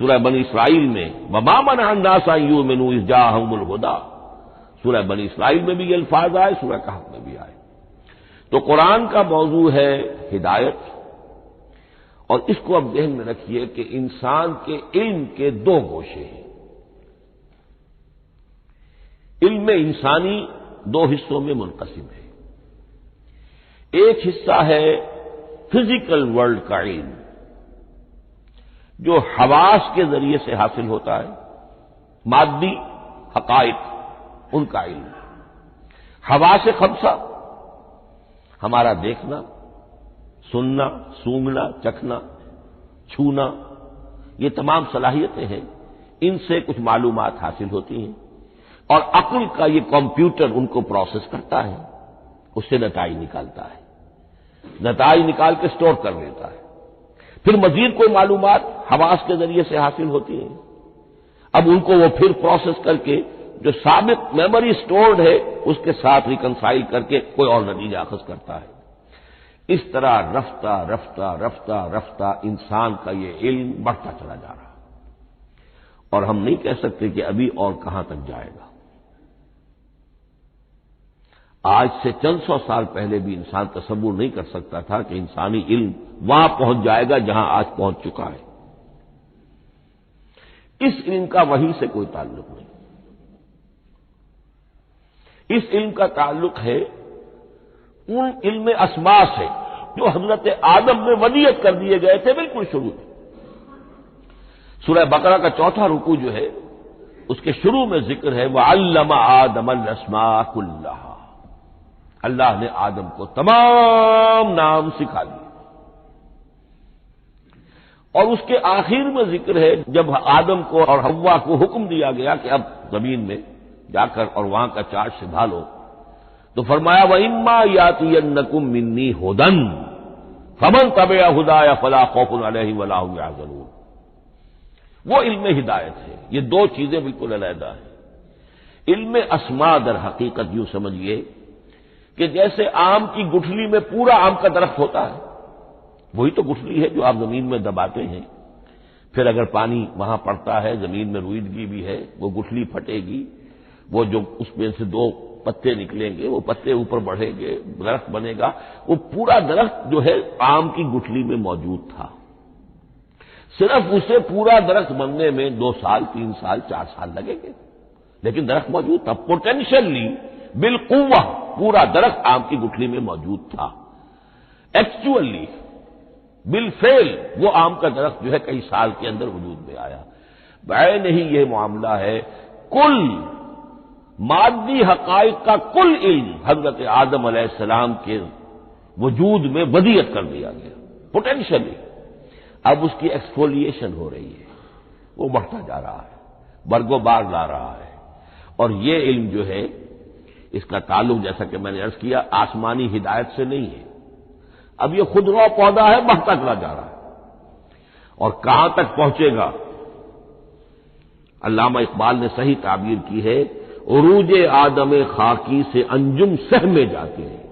سورہ بنی اسرائیل میں وَمَا مَنَعَ النَّاسَ أَن يُؤْمِنُوا إِذْ جَاءَهُمُ الْهُدَىٰ. سورہ بنی اسرائیل میں بھی یہ الفاظ آئے، سورہ کہف میں بھی آئے. تو قرآن کا موضوع ہے ہدایت، اور اس کو اب ذہن میں رکھیے کہ انسان کے علم کے 2 گوشے ہیں. علم انسانی 2 حصوں میں منقسم ہے. ایک حصہ ہے فزیکل ورلڈ کا علم، جو حواس کے ذریعے سے حاصل ہوتا ہے، مادی حقائق ان کا علم. حواس خمسہ، ہمارا دیکھنا، سننا، سونگنا، چکھنا، چھونا، یہ تمام صلاحیتیں ہیں، ان سے کچھ معلومات حاصل ہوتی ہیں، اور عقل کا یہ کمپیوٹر ان کو پروسیس کرتا ہے، اس سے نتائج نکالتا ہے، نتائج نکال کے سٹور کر لیتا ہے. پھر مزید کوئی معلومات حواس کے ذریعے سے حاصل ہوتی ہیں، اب ان کو وہ پھر پروسیس کر کے جو سابق میموری سٹورڈ ہے اس کے ساتھ ریکنسائل کر کے کوئی اور نتیجہ اخذ کرتا ہے. اس طرح رفتہ رفتہ رفتہ رفتہ انسان کا یہ علم بڑھتا چلا جا رہا، اور ہم نہیں کہہ سکتے کہ ابھی اور کہاں تک جائے گا. آج سے چند سو سال پہلے بھی انسان تصور نہیں کر سکتا تھا کہ انسانی علم وہاں پہنچ جائے گا جہاں آج پہنچ چکا ہے. اس علم کا وحی سے کوئی تعلق نہیں، اس علم کا تعلق ہے ان علم اسماء سے جو حضرت آدم میں ودیعت کر دیے گئے تھے بالکل شروع میں. سورہ بقرہ کا 4واں رکوع جو ہے اس کے شروع میں ذکر ہے وَعَلَّمَ آدَمَ الْأَسْمَاءَ كُلَّهَا. اللہ نے آدم کو تمام نام سکھا دیے. اور اس کے آخر میں ذکر ہے جب آدم کو اور حوا کو حکم دیا گیا کہ اب زمین میں جا کر اور وہاں کا چارج سنبھالو، تو فرمایا وَإِمَّا يَأْتِيَنَّكُم مِّنِّي هُدًى فَمَن تَبِعَ هُدَايَ فَلَا خَوْفٌ عَلَيْهِمْ وَلَا هُمْ يَحْزَنُونَ. وہ علم ہدایت ہے. یہ 2 چیزیں بالکل علیحدہ ہیں. علم اسماء در حقیقت یوں سمجھیے کہ جیسے آم کی گٹھلی میں پورا آم کا درخت ہوتا ہے، وہی تو گٹھلی ہے جو آپ زمین میں دباتے ہیں، پھر اگر پانی وہاں پڑتا ہے، زمین میں روئیدگی بھی ہے، وہ گٹھلی پھٹے گی، وہ جو اس میں سے دو پتے نکلیں گے، وہ پتے اوپر بڑھیں گے، درخت بنے گا۔ وہ پورا درخت جو ہے آم کی گٹھلی میں موجود تھا، صرف اسے پورا درخت بننے میں 2 سال 3 سال 4 سال لگیں گے، لیکن درخت موجود تھا، پوٹینشلی بالقوہ پورا درخت آم کی گٹھلی میں موجود تھا۔ ایکچولی بالفعل وہ آم کا درخت جو ہے کئی سال کے اندر وجود میں آیا۔ بعین ہی یہ معاملہ ہے، کل مادی حقائق کا کل علم حضرت آدم علیہ السلام کے وجود میں ودیعت کر دیا گیا پوٹینشلی۔ اب اس کی ایکسفولیشن ہو رہی ہے، وہ بڑھتا جا رہا ہے، برگ و بار لا رہا ہے۔ اور یہ علم جو ہے اس کا تعلق، جیسا کہ میں نے عرض کیا، آسمانی ہدایت سے نہیں ہے۔ اب یہ خود رو پودا ہے، بڑھتا چلا جا رہا ہے، اور کہاں تک پہنچے گا؟ علامہ اقبال نے صحیح تعبیر کی ہے، عروج آدم خاکی سے انجم سہمے جاتے ہیں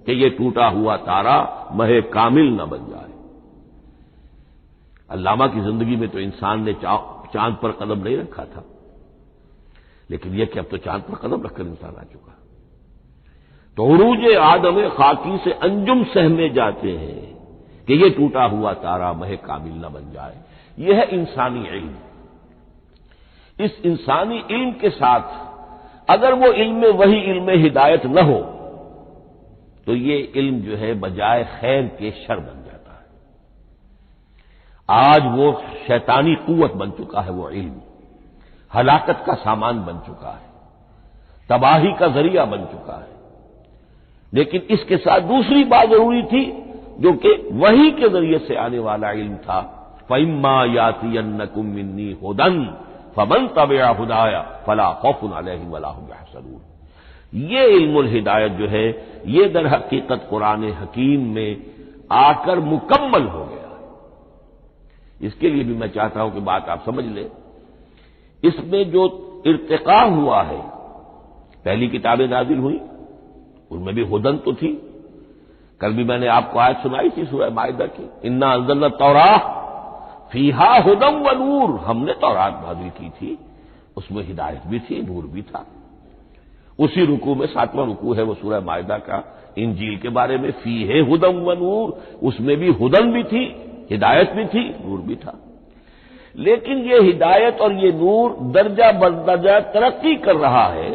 کہ یہ ٹوٹا ہوا تارا مہ کامل نہ بن جائے۔ علامہ کی زندگی میں تو انسان نے چاند پر قدم نہیں رکھا تھا، لیکن یہ کہ اب تو چاند پر قدم رکھ کر انسان آ چکا۔ تو عروج آدم خاکی سے انجم سہمے جاتے ہیں کہ یہ ٹوٹا ہوا تارا مہ کامل نہ بن جائے۔ یہ ہے انسانی علم۔ اس انسانی علم کے ساتھ اگر وہ علم وہی علم ہدایت نہ ہو تو یہ علم جو ہے بجائے خیر کے شر بن جاتا ہے۔ آج وہ شیطانی قوت بن چکا ہے، وہ علم ہلاکت کا سامان بن چکا ہے، تباہی کا ذریعہ بن چکا ہے۔ لیکن اس کے ساتھ دوسری بات ضروری تھی جو کہ وحی کے ذریعے سے آنے والا علم تھا، فَإِمَّا يَأْتِيَنَّكُم مِّنِّي هُدًى فَمَن تَبِعَ هُدَايَ فَلَا خَوْفٌ عَلَيْهِمْ وَلَا هُمْ يَحْزَنُونَ۔ یہ علم الہدایت جو ہے یہ در حقیقت قرآن حکیم میں آ کر مکمل ہو گیا ہے۔ اس کے لیے بھی میں چاہتا ہوں کہ بات آپ سمجھ لیں، اس میں جو ارتقاء ہوا ہے، پہلی کتابیں نازل ہوئی ان میں بھی ہدن تو تھی۔ کل بھی میں نے آپ کو آیت سنائی تھی سورہ مائدہ کی، انا انزلنا التوراۃ فیہا ھدی و نور، ہم نے تورات نازل کی تھی، اس میں ہدایت بھی تھی، نور بھی تھا۔ اسی رکوع میں 7واں رکوع ہے وہ سورہ مائدہ کا، انجیل کے بارے میں، فیہ ھدی و نور، اس میں بھی ہدن بھی تھی، ہدایت بھی تھی، نور بھی تھا۔ لیکن یہ ہدایت اور یہ نور درجہ بدرجہ ترقی کر رہا ہے،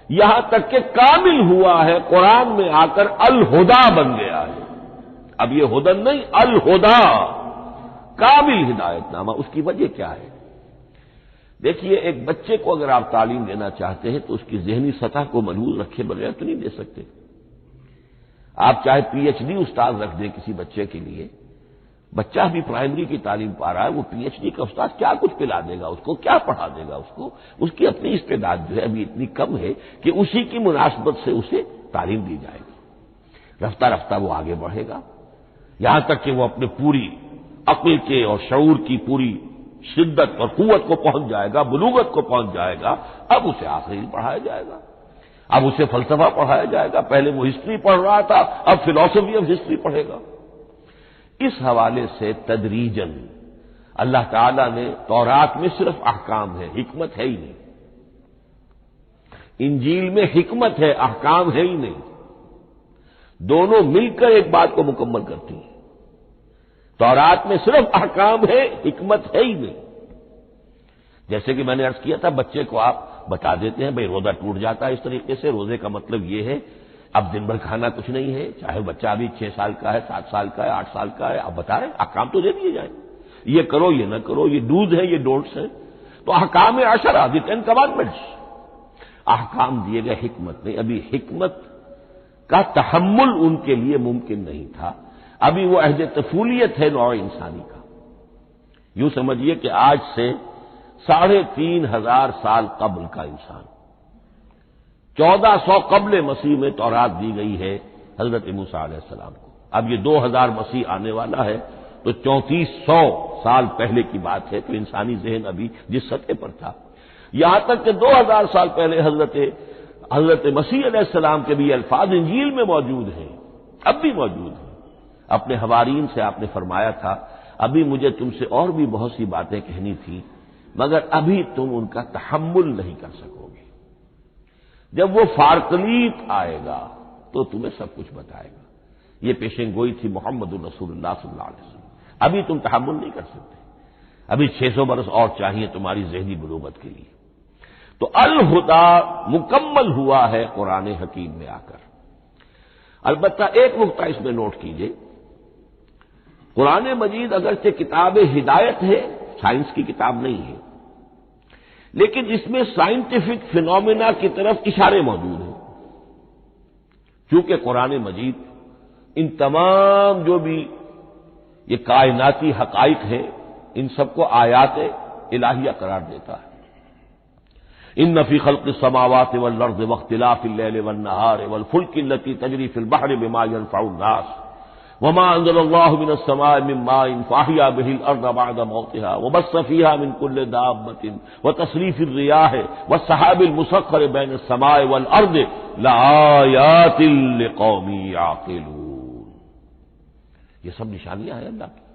یہاں تک کہ کامل ہوا ہے، قرآن میں آ کر الہدا بن گیا ہے۔ اب یہ ہدن نہیں، الہدا، کامل ہدایت نامہ۔ اس کی وجہ کیا ہے؟ دیکھیے، ایک بچے کو اگر آپ تعلیم دینا چاہتے ہیں تو اس کی ذہنی سطح کو محفوظ رکھے بغیر تو نہیں دے سکتے۔ آپ چاہے پی ایچ ڈی استاد رکھ دیں کسی بچے کے لیے، بچہ بھی پرائمری کی تعلیم پا رہا ہے، وہ پی ایچ ڈی کا استاد کیا کچھ پلا دے گا اس کو، کیا پڑھا دے گا اس کو؟ اس کی اپنی استعداد جو ہے ابھی اتنی کم ہے کہ اسی کی مناسبت سے اسے تعلیم دی جائے گی، رفتہ رفتہ وہ آگے بڑھے گا، یہاں تک کہ وہ اپنے پوری عقل کے اور شعور کی پوری شدت اور قوت کو پہنچ جائے گا، بلوغت کو پہنچ جائے گا۔ اب اسے آخری پڑھایا جائے گا، اب اسے فلسفہ پڑھایا جائے گا، پہلے وہ ہسٹری پڑھ رہا تھا، اب فلسفی آف ہسٹری پڑھے گا۔ اس حوالے سے تدریجاً اللہ تعالی نے تورات میں صرف احکام ہے، حکمت ہے ہی نہیں، انجیل میں حکمت ہے، احکام ہے ہی نہیں، دونوں مل کر ایک بات کو مکمل کرتی ہیں۔ تورات میں صرف احکام ہے، حکمت ہے ہی نہیں۔ جیسے کہ میں نے عرض کیا تھا، بچے کو آپ بتا دیتے ہیں بھئی روزہ ٹوٹ جاتا ہے اس طریقے سے، روزے کا مطلب یہ ہے اب دن بھر کھانا کچھ نہیں ہے، چاہے بچہ ابھی 6 سال کا ہے، 7 سال کا ہے، 8 سال کا ہے، آپ بتا رہے ہیں احکام تو دے دیے جائیں، یہ کرو یہ نہ کرو، یہ ڈوز ہے یہ ڈونٹس ہے، تو احکام عشرہ، دی 10 کمانڈمنٹس، احکام دیے گئے، حکمت نہیں۔ ابھی حکمت کا تحمل ان کے لیے ممکن نہیں تھا، ابھی وہ عہد طفولیت ہے نوع انسانی کا۔ یوں سمجھیے کہ آج سے 3500 سال قبل کا انسان، 1400 قبل مسیح میں تورات دی گئی ہے حضرت موسیٰ علیہ السلام کو۔ اب یہ 2000 مسیح آنے والا ہے تو 3400 سال پہلے کی بات ہے، تو انسانی ذہن ابھی جس سطح پر تھا، یہاں تک کہ 2000 سال پہلے حضرت مسیح علیہ السلام کے بھی الفاظ انجیل میں موجود ہیں، اب بھی موجود ہیں۔ اپنے حوارین سے آپ نے فرمایا تھا ابھی مجھے تم سے اور بھی بہت سی باتیں کہنی تھی مگر ابھی تم ان کا تحمل نہیں کر سکو گے. جب وہ فارقلیت آئے گا تو تمہیں سب کچھ بتائے گا. یہ پیشن گوئی تھی محمد الرسول اللہ صلی اللہ علیہ وسلم. ابھی تم تحمل نہیں کر سکتے، ابھی 600 برس اور چاہیے تمہاری ذہنی بلوغت کے لیے. تو الہدا مکمل ہوا ہے قرآن حکیم میں آ کر. البتہ ایک نقطہ اس میں نوٹ کیجئے، قرآن مجید اگرچہ کتاب ہدایت ہے، سائنس کی کتاب نہیں ہے، لیکن اس میں سائنٹیفک فینومینا کی طرف اشارے موجود ہیں. چونکہ قرآن مجید ان تمام جو بھی یہ کائناتی حقائق ہیں ان سب کو آیات الہیہ قرار دیتا ہے. ان فی خلق السماوات والارض واختلاف اللیل والنہار والفلک التی تجری فی البحر بما ينفع الناس وما انزل الله من السماء من ماء فاحیا به الارض بعد موتها وبث فيها من كل دابة وتصريف الرياح والسحاب المسخر بين السماء والارض لآیات لقوم یعقلون. یہ سب نشانیاں ہیں اللہ کی،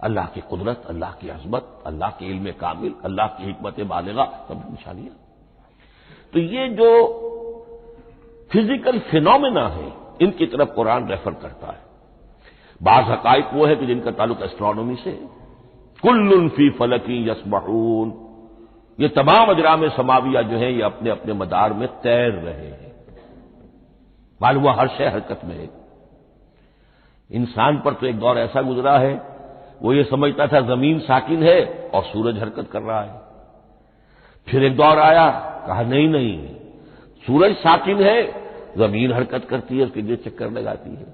اللہ کی قدرت، اللہ کی عظمت، اللہ کے علم کامل، اللہ کی حکمت بالغہ، سب نشانیاں. تو یہ جو فزیکل فینومینا ہے ان کی طرف قرآن ریفر کرتا ہے. بعض حقائق وہ ہے کہ جن کا تعلق اسٹرانومی سے ہے. کل فی فلک یسبحون، یہ تمام اجرام سماویہ جو ہیں یہ اپنے اپنے مدار میں تیر رہے ہیں. معلوم ہوا ہر شے حرکت میں ہے. انسان پر تو ایک دور ایسا گزرا ہے وہ یہ سمجھتا تھا زمین ساکن ہے اور سورج حرکت کر رہا ہے. پھر ایک دور آیا کہا نہیں سورج ساکن ہے، زمین حرکت کرتی ہے، اس کے لیے چکر لگاتی ہے.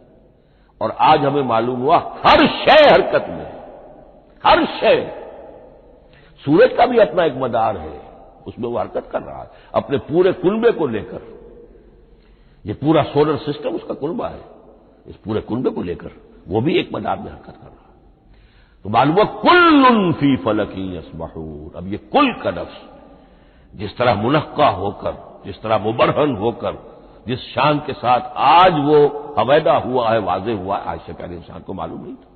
اور آج ہمیں معلوم ہوا ہر شے حرکت میں ہے، ہر شے. سورج کا بھی اپنا ایک مدار ہے، اس میں وہ حرکت کر رہا ہے اپنے پورے کنبے کو لے کر. یہ پورا سولر سسٹم اس کا کنبہ ہے، اس پورے کنبے کو لے کر وہ بھی ایک مدار میں حرکت کر رہا ہے. تو معلوم ہوا کل فی فلک یسبحون. اب یہ کل کا لفظ جس طرح منقع ہو کر، جس طرح مبرہن ہو کر، جس شان کے ساتھ آج وہ حویدہ ہوا ہے، واضح ہوا ہے، آج سے پہلے انسان کو معلوم نہیں تھا.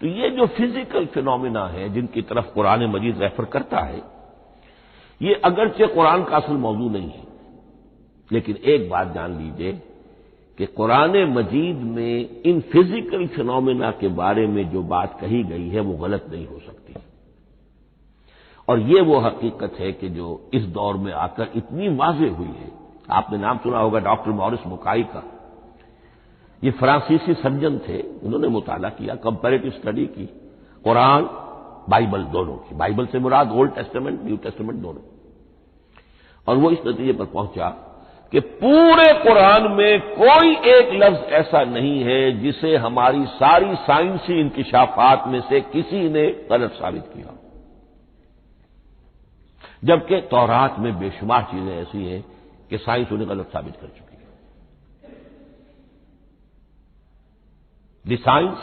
تو یہ جو فزیکل فینومینا ہے جن کی طرف قرآن مجید ریفر کرتا ہے، یہ اگرچہ قرآن کا اصل موضوع نہیں ہے، لیکن ایک بات جان لیجئے کہ قرآن مجید میں ان فزیکل فینومینا کے بارے میں جو بات کہی گئی ہے وہ غلط نہیں ہو سکتی. اور یہ وہ حقیقت ہے کہ جو اس دور میں آ کر اتنی واضح ہوئی ہے. آپ نے نام سنا ہوگا ڈاکٹر مورس بکائی کا. یہ فرانسیسی سرجن تھے، انہوں نے مطالعہ کیا، کمپیریٹو اسٹڈی کی قرآن بائبل دونوں کی. بائبل سے مراد اولڈ ٹیسٹمنٹ، نیو ٹیسٹمنٹ دونوں. اور وہ اس نتیجے پر پہنچا کہ پورے قرآن میں کوئی ایک لفظ ایسا نہیں ہے جسے ہماری ساری سائنسی انکشافات میں سے کسی نے غلط ثابت کیا، جبکہ تورات میں بے شمار چیزیں ایسی ہیں کہ سائنس انہیں غلط ثابت کر چکی ہے. The science,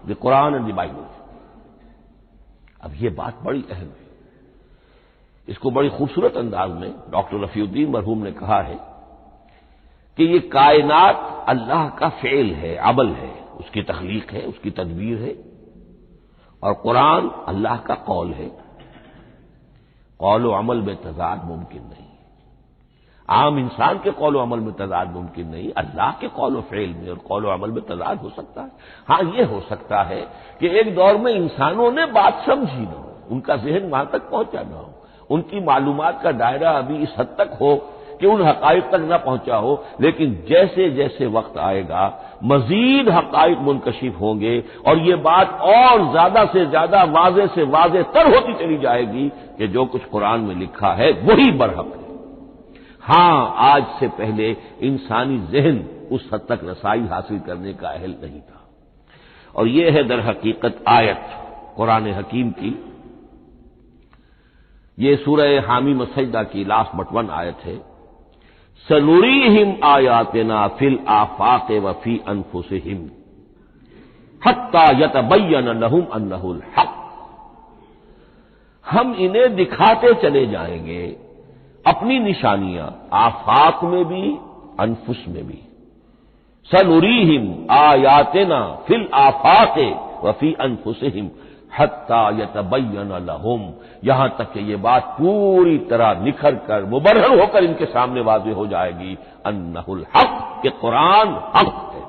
the Quran and the Bible. اب یہ بات بڑی اہم ہے. اس کو بڑی خوبصورت انداز میں ڈاکٹر رفیع الدین مرحوم نے کہا ہے کہ یہ کائنات اللہ کا فعل ہے، عمل ہے، اس کی تخلیق ہے، اس کی تدبیر ہے، اور قرآن اللہ کا قول ہے. قول و عمل میں تضاد ممکن نہیں. عام انسان کے قول و عمل میں تضاد ممکن نہیں، اللہ کے قول و فعل میں اور قول و عمل میں تضاد ہو سکتا ہے. ہاں یہ ہو سکتا ہے کہ ایک دور میں انسانوں نے بات سمجھی نہ ہو، ان کا ذہن وہاں تک پہنچا نہ ہو، ان کی معلومات کا دائرہ ابھی اس حد تک ہو کہ ان حقائق تک نہ پہنچا ہو. لیکن جیسے جیسے وقت آئے گا مزید حقائق منکشف ہوں گے اور یہ بات اور زیادہ سے زیادہ واضح سے واضح تر ہوتی چلی جائے گی کہ جو کچھ قرآن میں لکھا ہے وہی برحق ہے. ہاں آج سے پہلے انسانی ذہن اس حد تک رسائی حاصل کرنے کا اہل نہیں تھا. اور یہ ہے در حقیقت آیت قرآن حکیم کی. یہ سورہ حامیم السجدہ کی لاسٹ بٹ 1 آیت ہے. سنریہم آیاتنا فی الآفاق وفی انفسہم حتی یتبین لہم انہ الحق. ہم انہیں دکھاتے چلے جائیں گے اپنی نشانیاں، آفاق میں بھی انفس میں بھی. سنریہم آیاتنا فی الآفاق وفی انفسہم حتی یتبین لہم، یہاں تک کہ یہ بات پوری طرح نکھر کر مبرہن ہو کر ان کے سامنے واضح ہو جائے گی انہ الحق، کہ قرآن حق ہے۔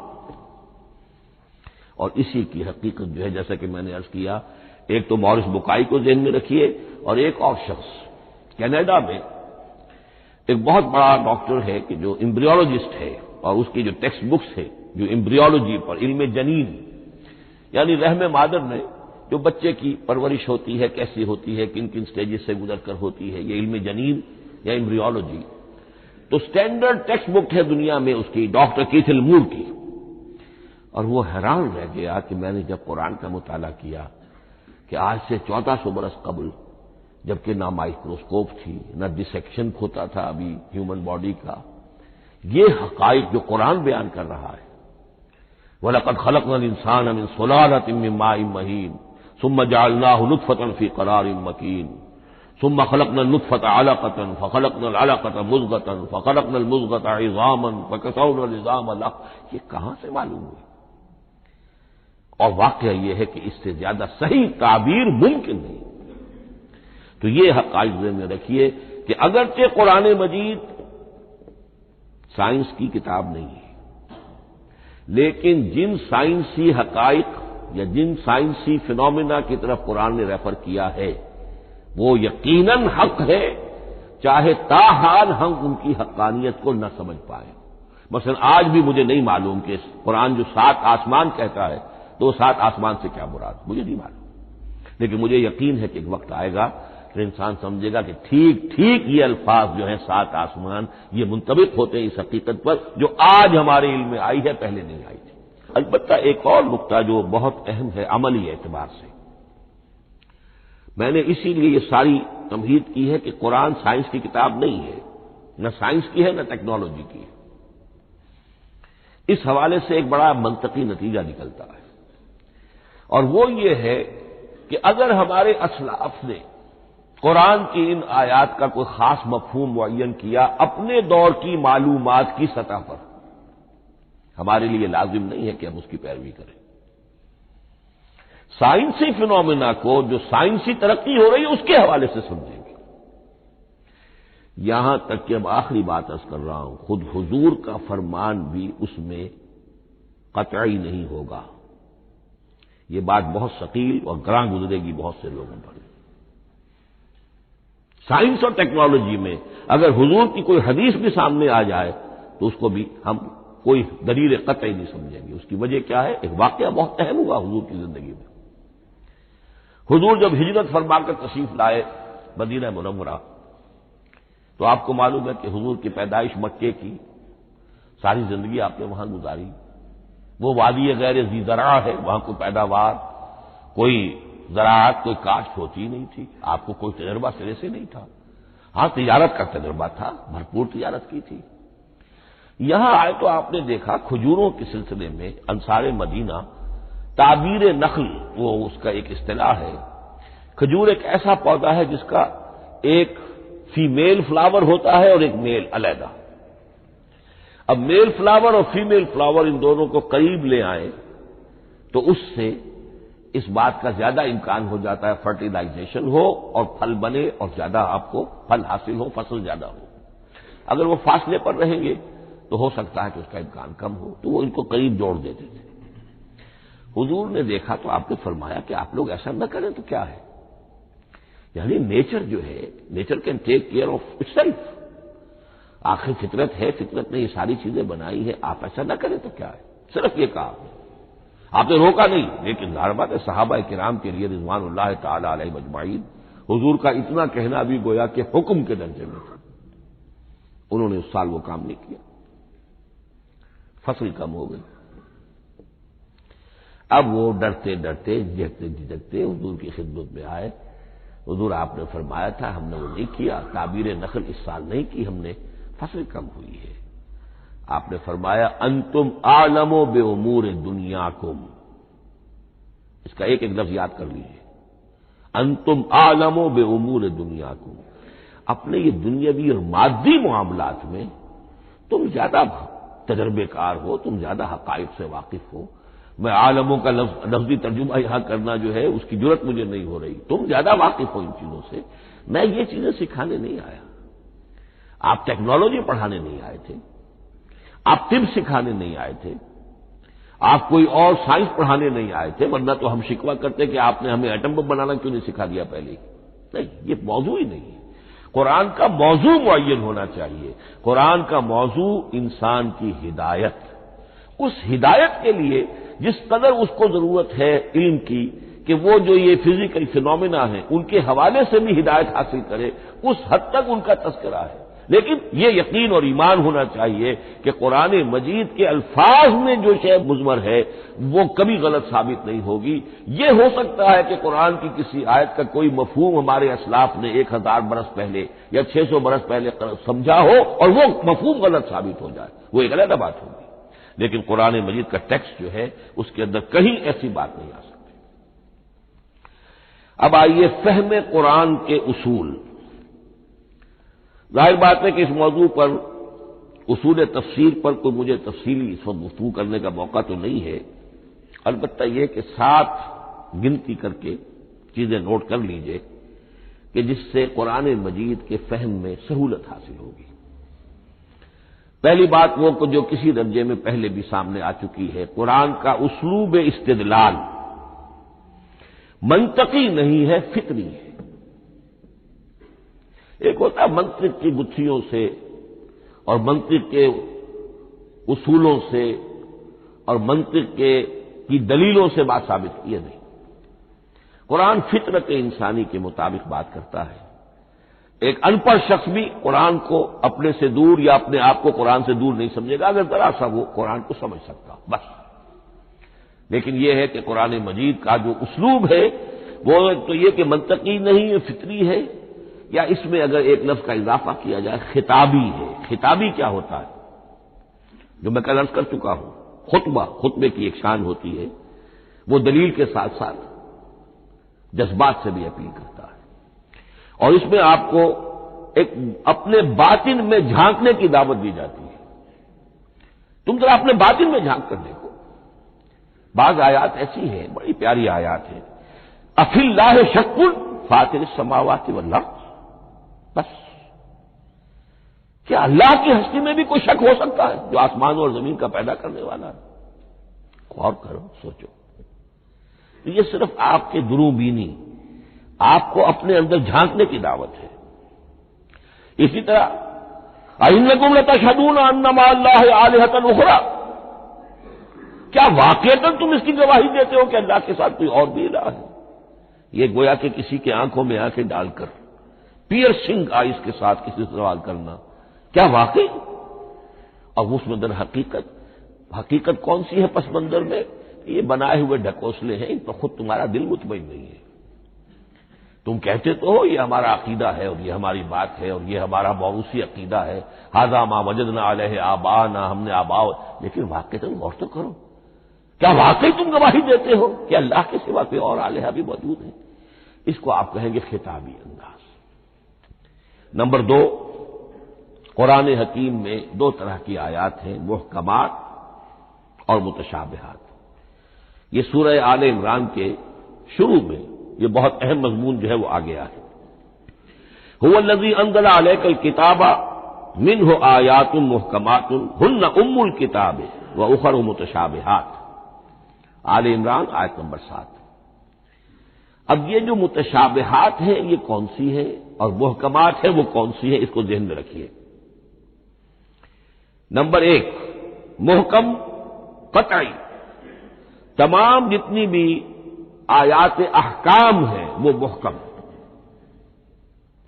اور اسی کی حقیقت جو ہے، جیسا کہ میں نے عرض کیا، ایک تو مورس بکائی کو ذہن میں رکھیے، اور ایک اور شخص کینیڈا میں ایک بہت بڑا ڈاکٹر ہے کہ جو ایمبریولوجسٹ ہے، اور اس کی جو ٹیکسٹ بکس ہے جو ایمبریولوجی پر، علم جنین، یعنی رحم مادر میں جو بچے کی پرورش ہوتی ہے، کیسی ہوتی ہے، کن کن سٹیجز سے گزر کر ہوتی ہے، یہ علم جنین یا ایمبریولوجی، تو سٹینڈرڈ ٹیکسٹ بک ہے دنیا میں اس کی، ڈاکٹر کیتھل مور کی۔ اور وہ حیران رہ گیا کہ میں نے جب قرآن کا مطالعہ کیا کہ آج سے 1400 برس قبل، جبکہ نہ مائکروسکوپ تھی، نہ ڈسیکشن ہوتا تھا ابھی ہیومن باڈی کا، یہ حقائق جو قرآن بیان کر رہا ہے، وَلَقَدْ خَلَقْنَا الْإِنسَانَ مِنْ صُلَالَةٍ مِّن مَّاءٍ مَّهِينٍ ثُمَّ جَعَلْنَاهُ نُطْفَةً فِي قَرَارٍ مَّكِينٍ ثُمَّ خَلَقْنَا النُّطْفَةَ عَلَقَةً فَخَلَقْنَا الْعَلَقَةَ مُضْغَةً فَخَلَقْنَا الْمُضْغَةَ عِظَامًا فَكَسَوْنَا الْعِظَامَ لَحْمًا، یہ کہاں سے معلوم ہوئی؟ اور واقعہ یہ ہے کہ اس سے زیادہ صحیح تعبیر ممکن نہیں۔ تو یہ حقائق ذہن میں رکھیے کہ اگرچہ قرآن مجید سائنس کی کتاب نہیں ہے، لیکن جن سائنسی حقائق یا جن سائنسی فینومینا کی طرف قرآن نے ریفر کیا ہے وہ یقیناً حق ہے، چاہے تاحال ہم ان کی حقانیت کو نہ سمجھ پائیں۔ مثلا آج بھی مجھے نہیں معلوم کہ قرآن جو 7 آسمان کہتا ہے تو 7 آسمان سے کیا مراد، مجھے نہیں معلوم، لیکن مجھے یقین ہے کہ ایک وقت آئے گا کہ انسان سمجھے گا کہ ٹھیک ٹھیک یہ الفاظ جو ہیں 7 آسمان، یہ منطبق ہوتے ہیں اس حقیقت پر جو آج ہمارے علم میں آئی ہے، پہلے نہیں آئی تھی۔ البتہ ایک اور نقطہ جو بہت اہم ہے عملی اعتبار سے، میں نے اسی لیے یہ ساری تمہید کی ہے کہ قرآن سائنس کی کتاب نہیں ہے، نہ سائنس کی ہے نہ ٹیکنالوجی کی ہے۔ اس حوالے سے ایک بڑا منطقی نتیجہ نکلتا ہے، اور وہ یہ ہے کہ اگر ہمارے اسلاف نے قرآن کی ان آیات کا کوئی خاص مفہوم معین کیا اپنے دور کی معلومات کی سطح پر، ہمارے لیے لازم نہیں ہے کہ ہم اس کی پیروی کریں۔ سائنسی فینومینا کو جو سائنسی ترقی ہو رہی ہے اس کے حوالے سے سمجھیں گے۔ یہاں تک کہ اب آخری بات عرض کر رہا ہوں، خود حضور کا فرمان بھی اس میں قطعی نہیں ہوگا۔ یہ بات بہت ثقیل اور گراں گزرے گی بہت سے لوگوں پر۔ سائنس اور ٹیکنالوجی میں اگر حضور کی کوئی حدیث بھی سامنے آ جائے تو اس کو بھی ہم کوئی دلیل قطعی نہیں سمجھیں گے۔ اس کی وجہ کیا ہے؟ ایک واقعہ بہت اہم ہوا حضور کی زندگی میں۔ حضور جب ہجرت فرما کر تشریف لائے مدینہ منورہ، تو آپ کو معلوم ہے کہ حضور کی پیدائش مکے کی، ساری زندگی آپ نے وہاں گزاری۔ وہ وادی غیر ذی زرع ہے، وہاں کوئی پیداوار، کوئی زراعت، کوئی کاشت ہوتی ہی نہیں تھی، آپ کو کوئی تجربہ سرے سے نہیں تھا۔ ہاں تجارت کا تجربہ تھا، بھرپور تجارت کی تھی۔ یہاں آئے تو آپ نے دیکھا کھجوروں کے سلسلے میں انصار مدینہ تعبیر نخل، وہ اس کا ایک اصطلاح ہے۔ کھجور ایک ایسا پودا ہے جس کا ایک فیمیل فلاور ہوتا ہے اور ایک میل علیحدہ۔ اب میل فلاور اور فیمیل فلاور ان دونوں کو قریب لے آئیں تو اس سے اس بات کا زیادہ امکان ہو جاتا ہے فرٹیلائزیشن ہو اور پھل بنے اور زیادہ آپ کو پھل حاصل ہو، فصل زیادہ ہو۔ اگر وہ فاصلے پر رہیں گے تو ہو سکتا ہے کہ اس کا امکان کم ہو، تو وہ ان کو قریب جوڑ دیتے تھے۔ حضور نے دیکھا تو آپ نے فرمایا کہ آپ لوگ ایسا نہ کریں تو کیا ہے، یعنی نیچر جو ہے، nature can take care of it self, آخر فطرت ہے، فطرت نے یہ ساری چیزیں بنائی ہے، آپ ایسا نہ کریں تو کیا ہے، صرف یہ کہا آپ نے روکا نہیں۔ لیکن ظاہر بات ہے صحابہ کرام کے لیے رضوان اللہ تعالی علیہ اجمعین حضور کا اتنا کہنا بھی گویا کہ حکم کے درجے میں تھا، انہوں نے اس سال وہ کام نہیں کیا، فصل کم ہو گئی۔ اب وہ ڈرتے ڈرتے جھجکتے جھجکتے حضور کی خدمت میں آئے۔ حضور آپ نے فرمایا تھا ہم نے وہ نہیں کیا، تعبیر نخل اس سال نہیں کی ہم نے، فصل کم ہوئی ہے۔ آپ نے فرمایا انتم اعلم بامور دنیاکم، اس کا ایک ایک لفظ یاد کر لیجیے، انتم اعلم بامور دنیاکم، اپنے یہ دنیاوی اور مادی معاملات میں تم زیادہ تجربے کار ہو، تم زیادہ حقائق سے واقف ہو، میں عالموں کا لفظی ترجمہ یہاں کرنا جو ہے اس کی جرت مجھے نہیں ہو رہی، تم زیادہ واقف ہو ان چیزوں سے، میں یہ چیزیں سکھانے نہیں آیا۔ آپ ٹیکنالوجی پڑھانے نہیں آئے تھے، آپ طب سکھانے نہیں آئے تھے، آپ کوئی اور سائنس پڑھانے نہیں آئے تھے، ورنہ تو ہم شکوہ کرتے کہ آپ نے ہمیں ایٹم بم بنانا کیوں نہیں سکھا دیا پہلے ہی۔ نہیں، یہ موضوع ہی نہیں ہے۔ قرآن کا موضوع معین ہونا چاہیے۔ قرآن کا موضوع انسان کی ہدایت، اس ہدایت کے لیے جس قدر اس کو ضرورت ہے علم کی کہ وہ جو یہ فزیکل فینومینا ہیں ان کے حوالے سے بھی ہدایت حاصل کرے، اس حد تک ان کا تذکرہ ہے۔ لیکن یہ یقین اور ایمان ہونا چاہیے کہ قرآن مجید کے الفاظ میں جو شے مضمر ہے وہ کبھی غلط ثابت نہیں ہوگی۔ یہ ہو سکتا ہے کہ قرآن کی کسی آیت کا کوئی مفہوم ہمارے اسلاف نے 1000 برس پہلے یا 600 برس پہلے سمجھا ہو اور وہ مفہوم غلط ثابت ہو جائے، وہ ایک علیحدہ بات ہوگی، لیکن قرآن مجید کا ٹیکسٹ جو ہے اس کے اندر کہیں ایسی بات نہیں آ سکتی۔ اب آئیے فہم قرآن کے اصول۔ ظاہر بات ہے کہ اس موضوع پر اصول تفسیر پر کوئی مجھے تفصیلی اس وقت گفتگو کرنے کا موقع تو نہیں ہے، البتہ یہ کہ 7 گنتی کر کے چیزیں نوٹ کر لیجئے کہ جس سے قرآن مجید کے فہم میں سہولت حاصل ہوگی۔ پہلی بات وہ جو کسی درجے میں پہلے بھی سامنے آ چکی ہے، قرآن کا اسلوب استدلال منطقی نہیں ہے، فطری ہے۔ ایک ہوتا ہے منطق کی گتھیوں سے اور منطق کے اصولوں سے اور منطق کی دلیلوں سے بات ثابت کی نہیں۔ قرآن فطرت انسانی کے مطابق بات کرتا ہے۔ ایک ان پڑھ شخص بھی قرآن کو اپنے سے دور یا اپنے آپ کو قرآن سے دور نہیں سمجھے گا اگر ذرا سا وہ قرآن کو سمجھ سکتا بس۔ لیکن یہ ہے کہ قرآن مجید کا جو اسلوب ہے وہ تو یہ کہ منطقی نہیں ہے، فطری ہے، یا اس میں اگر ایک لفظ کا اضافہ کیا جائے خطابی ہے۔ خطابی کیا ہوتا ہے؟ جو میں کل عرض کر چکا ہوں، خطبے کی ایک شان ہوتی ہے، وہ دلیل کے ساتھ ساتھ جذبات سے بھی اپیل کرتا ہے، اور اس میں آپ کو ایک اپنے باطن میں جھانکنے کی دعوت دی جاتی ہے۔ تم ذرا اپنے باطن میں جھانک کر دیکھو۔ بعض آیات ایسی ہیں، بڑی پیاری آیات ہیں، افی اللہ شک فاطر السماوات والارض، بس کیا اللہ کی ہستی میں بھی کوئی شک ہو سکتا ہے جو آسمان اور زمین کا پیدا کرنے والا ہے؟ غور کرو، سوچو۔ یہ صرف آپ کے دروں بینی، آپ کو اپنے اندر جھانکنے کی دعوت ہے۔ اسی طرح اَإِنَّكُمْ لَتَشْهَدُونَ أَنَّ مَعَ اللَّهِ آلِهَةً أُخْرَىٰ، کیا واقعتاً تم اس کی گواہی دیتے ہو کہ اللہ کے ساتھ کوئی اور بھی الہ ہے؟ یہ گویا کہ کسی کے آنکھوں میں آنکھیں ڈال کر پیئرسنگ آئیز کے ساتھ کسی سے سوال کرنا، کیا واقعی؟ اور اس میں در حقیقت کون سی ہے پس منظر میں؟ یہ بنائے ہوئے ڈھکوسلے ہیں، ان پر خود تمہارا دل مطمئن نہیں ہے۔ تم کہتے تو ہو یہ ہمارا عقیدہ ہے اور یہ ہماری بات ہے اور یہ ہمارا موروثی عقیدہ ہے، ھذا ما وجدنا علیہ آباءنا، ہم نے آباء، لیکن واقعتاً غور تو کرو، کیا واقعی تم گواہی دیتے ہو کہ اللہ کے سوا کوئی اور الہ بھی موجود ہے؟ اس کو آپ کہیں گے خطابی انداز۔ نمبر 2، قرآن حکیم میں 2 طرح کی آیات ہیں، محکمات اور متشابہات۔ یہ سورہ آل عمران کے شروع میں یہ بہت اہم مضمون جو ہے وہ آ گیا ہے۔ هو الذی انزل علیک الکتاب منہ آیات محکمات ہن ام الکتاب واخر متشابہات، آل عمران آیت نمبر 7۔ اب یہ جو متشابہات ہیں یہ کون سی ہیں اور محکمات ہیں وہ کون سی ہیں، اس کو ذہن میں رکھیے۔ نمبر 1، محکم قطعی، تمام جتنی بھی آیات احکام ہیں وہ محکم،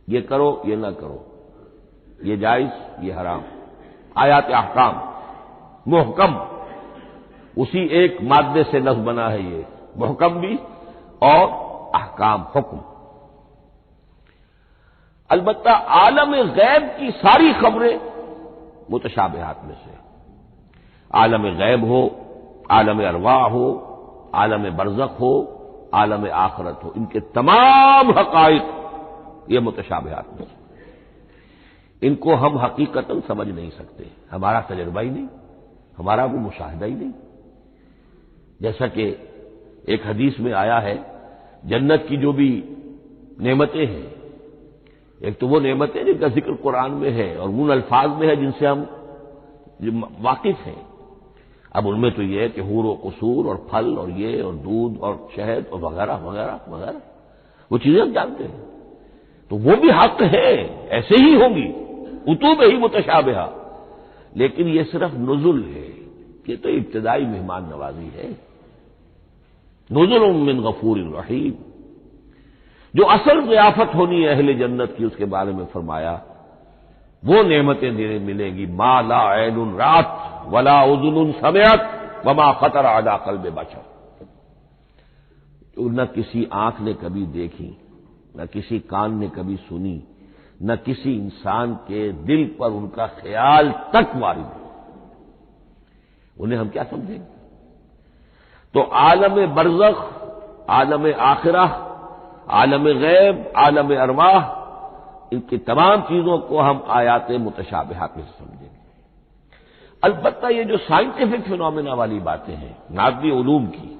یہ کرو یہ نہ کرو، یہ جائز یہ حرام، آیات احکام محکم، اسی ایک مادے سے لفظ بنا ہے یہ محکم بھی اور احکام حکم۔ البتہ عالم غیب کی ساری خبریں متشابہات میں سے، عالم غیب ہو، عالم ارواح ہو، عالم برزخ ہو، عالم آخرت ہو، ان کے تمام حقائق یہ متشابہات میں سے، ان کو ہم حقیقتاً سمجھ نہیں سکتے، ہمارا تجربہ ہی نہیں، ہمارا وہ مشاہدہ ہی نہیں۔ جیسا کہ ایک حدیث میں آیا ہے جنت کی جو بھی نعمتیں ہیں، ایک تو وہ نعمتیں جن کا ذکر قرآن میں ہے اور ان الفاظ میں ہے جن سے ہم واقف ہیں. اب ان میں تو یہ ہے کہ حور و قصور اور پھل اور یہ اور دودھ اور شہد اور وغیرہ وغیرہ وغیرہ وہ چیزیں ہم جانتے ہیں. تو وہ بھی حق ہے، ایسے ہی ہوں گی اتوب ہی متشابہہ، لیکن یہ صرف نزل ہے، یہ تو ابتدائی مہمان نوازی ہے. نزل من غفور رحیم. جو اصل ضیافت ہونی ہے اہل جنت کی، اس کے بارے میں فرمایا وہ نعمتیں ملیں گی ما لا عین رات ولا اذن سمعت وما خطر علی قلب بشر، جو نہ کسی آنکھ نے کبھی دیکھی، نہ کسی کان نے کبھی سنی، نہ کسی انسان کے دل پر ان کا خیال تک وارد ہو. انہیں ہم کیا سمجھیں گے؟ تو عالم برزخ، عالم آخرہ، عالم غیب، عالم ارواح، ان کی تمام چیزوں کو ہم آیات متشابہات میں سمجھیں گے. البتہ یہ جو سائنٹیفک فینومینا والی باتیں ہیں مادی علوم کی،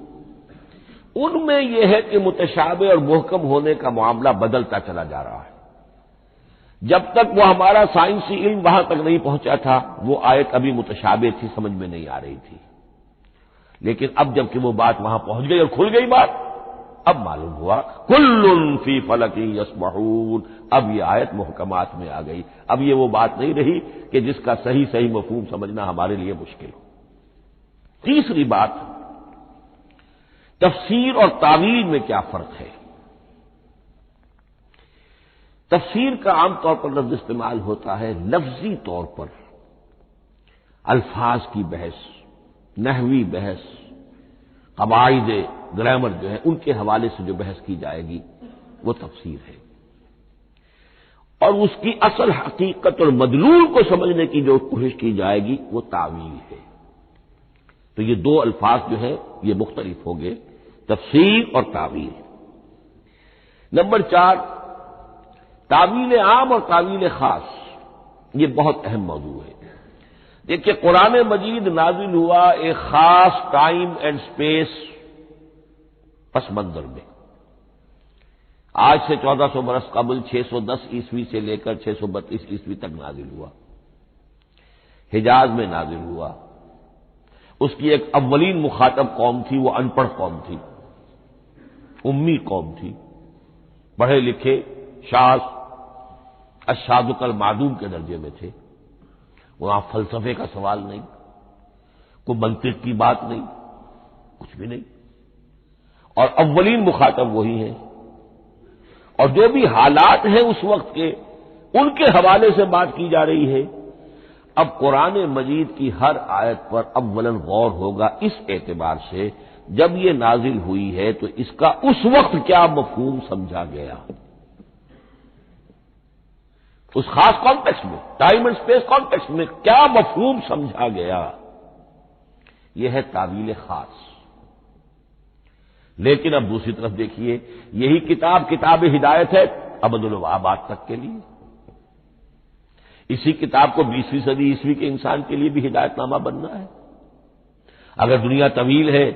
ان میں یہ ہے کہ متشابہ اور محکم ہونے کا معاملہ بدلتا چلا جا رہا ہے. جب تک وہ ہمارا سائنسی علم وہاں تک نہیں پہنچا تھا وہ آیت ابھی متشابہ تھی، سمجھ میں نہیں آ رہی تھی. لیکن اب جب کہ وہ بات وہاں پہنچ گئی اور کھل گئی بات، اب معلوم ہوا کل فی فلک یسبحون. اب یہ آیت محکمات میں آ گئی. اب یہ وہ بات نہیں رہی کہ جس کا صحیح مفہوم سمجھنا ہمارے لیے مشکل ہو. تیسری بات، تفسیر اور تعویل میں کیا فرق ہے؟ تفسیر کا عام طور پر لفظ استعمال ہوتا ہے لفظی طور پر، الفاظ کی بحث، نحوی بحث، قواعد گرامر جو ہے ان کے حوالے سے جو بحث کی جائے گی وہ تفسیر ہے. اور اس کی اصل حقیقت اور مدلول کو سمجھنے کی جو کوشش کی جائے گی وہ تعویل ہے. تو یہ دو الفاظ جو ہیں یہ مختلف ہوں گے، تفسیر اور تعویل. نمبر 4، تعویل عام اور تعویل خاص. یہ بہت اہم موضوع ہے. دیکھیے قرآن مجید نازل ہوا ایک خاص ٹائم اینڈ سپیس پس منظر میں. آج سے 1400 برس قبل 610 عیسوی سے لے کر 632 عیسوی تک نازل ہوا. حجاز میں نازل ہوا. اس کی ایک اولین مخاطب قوم تھی، وہ ان پڑھ قوم تھی، امی قوم تھی. پڑھے لکھے شاذ الشاذ المعدوم کے درجے میں تھے. وہاں فلسفے کا سوال نہیں، کوئی منطق کی بات نہیں، کچھ بھی نہیں. اور اولین مخاطب وہی ہیں. اور جو بھی حالات ہیں اس وقت کے ان کے حوالے سے بات کی جا رہی ہے. اب قرآن مجید کی ہر آیت پر اولاً غور ہوگا اس اعتبار سے جب یہ نازل ہوئی ہے تو اس کا اس وقت کیا مفہوم سمجھا گیا، اس خاص کانٹیکسٹ میں، ٹائم اینڈ اسپیس کانٹیکسٹ میں کیا مفہوم سمجھا گیا. یہ ہے تعویل خاص. لیکن اب دوسری طرف دیکھیے یہی کتاب ہدایت ہے ابد الآباد تک کے لیے. اسی کتاب کو 20ویں صدی عیسوی کے انسان کے لیے بھی ہدایت نامہ بننا ہے. اگر دنیا طویل ہے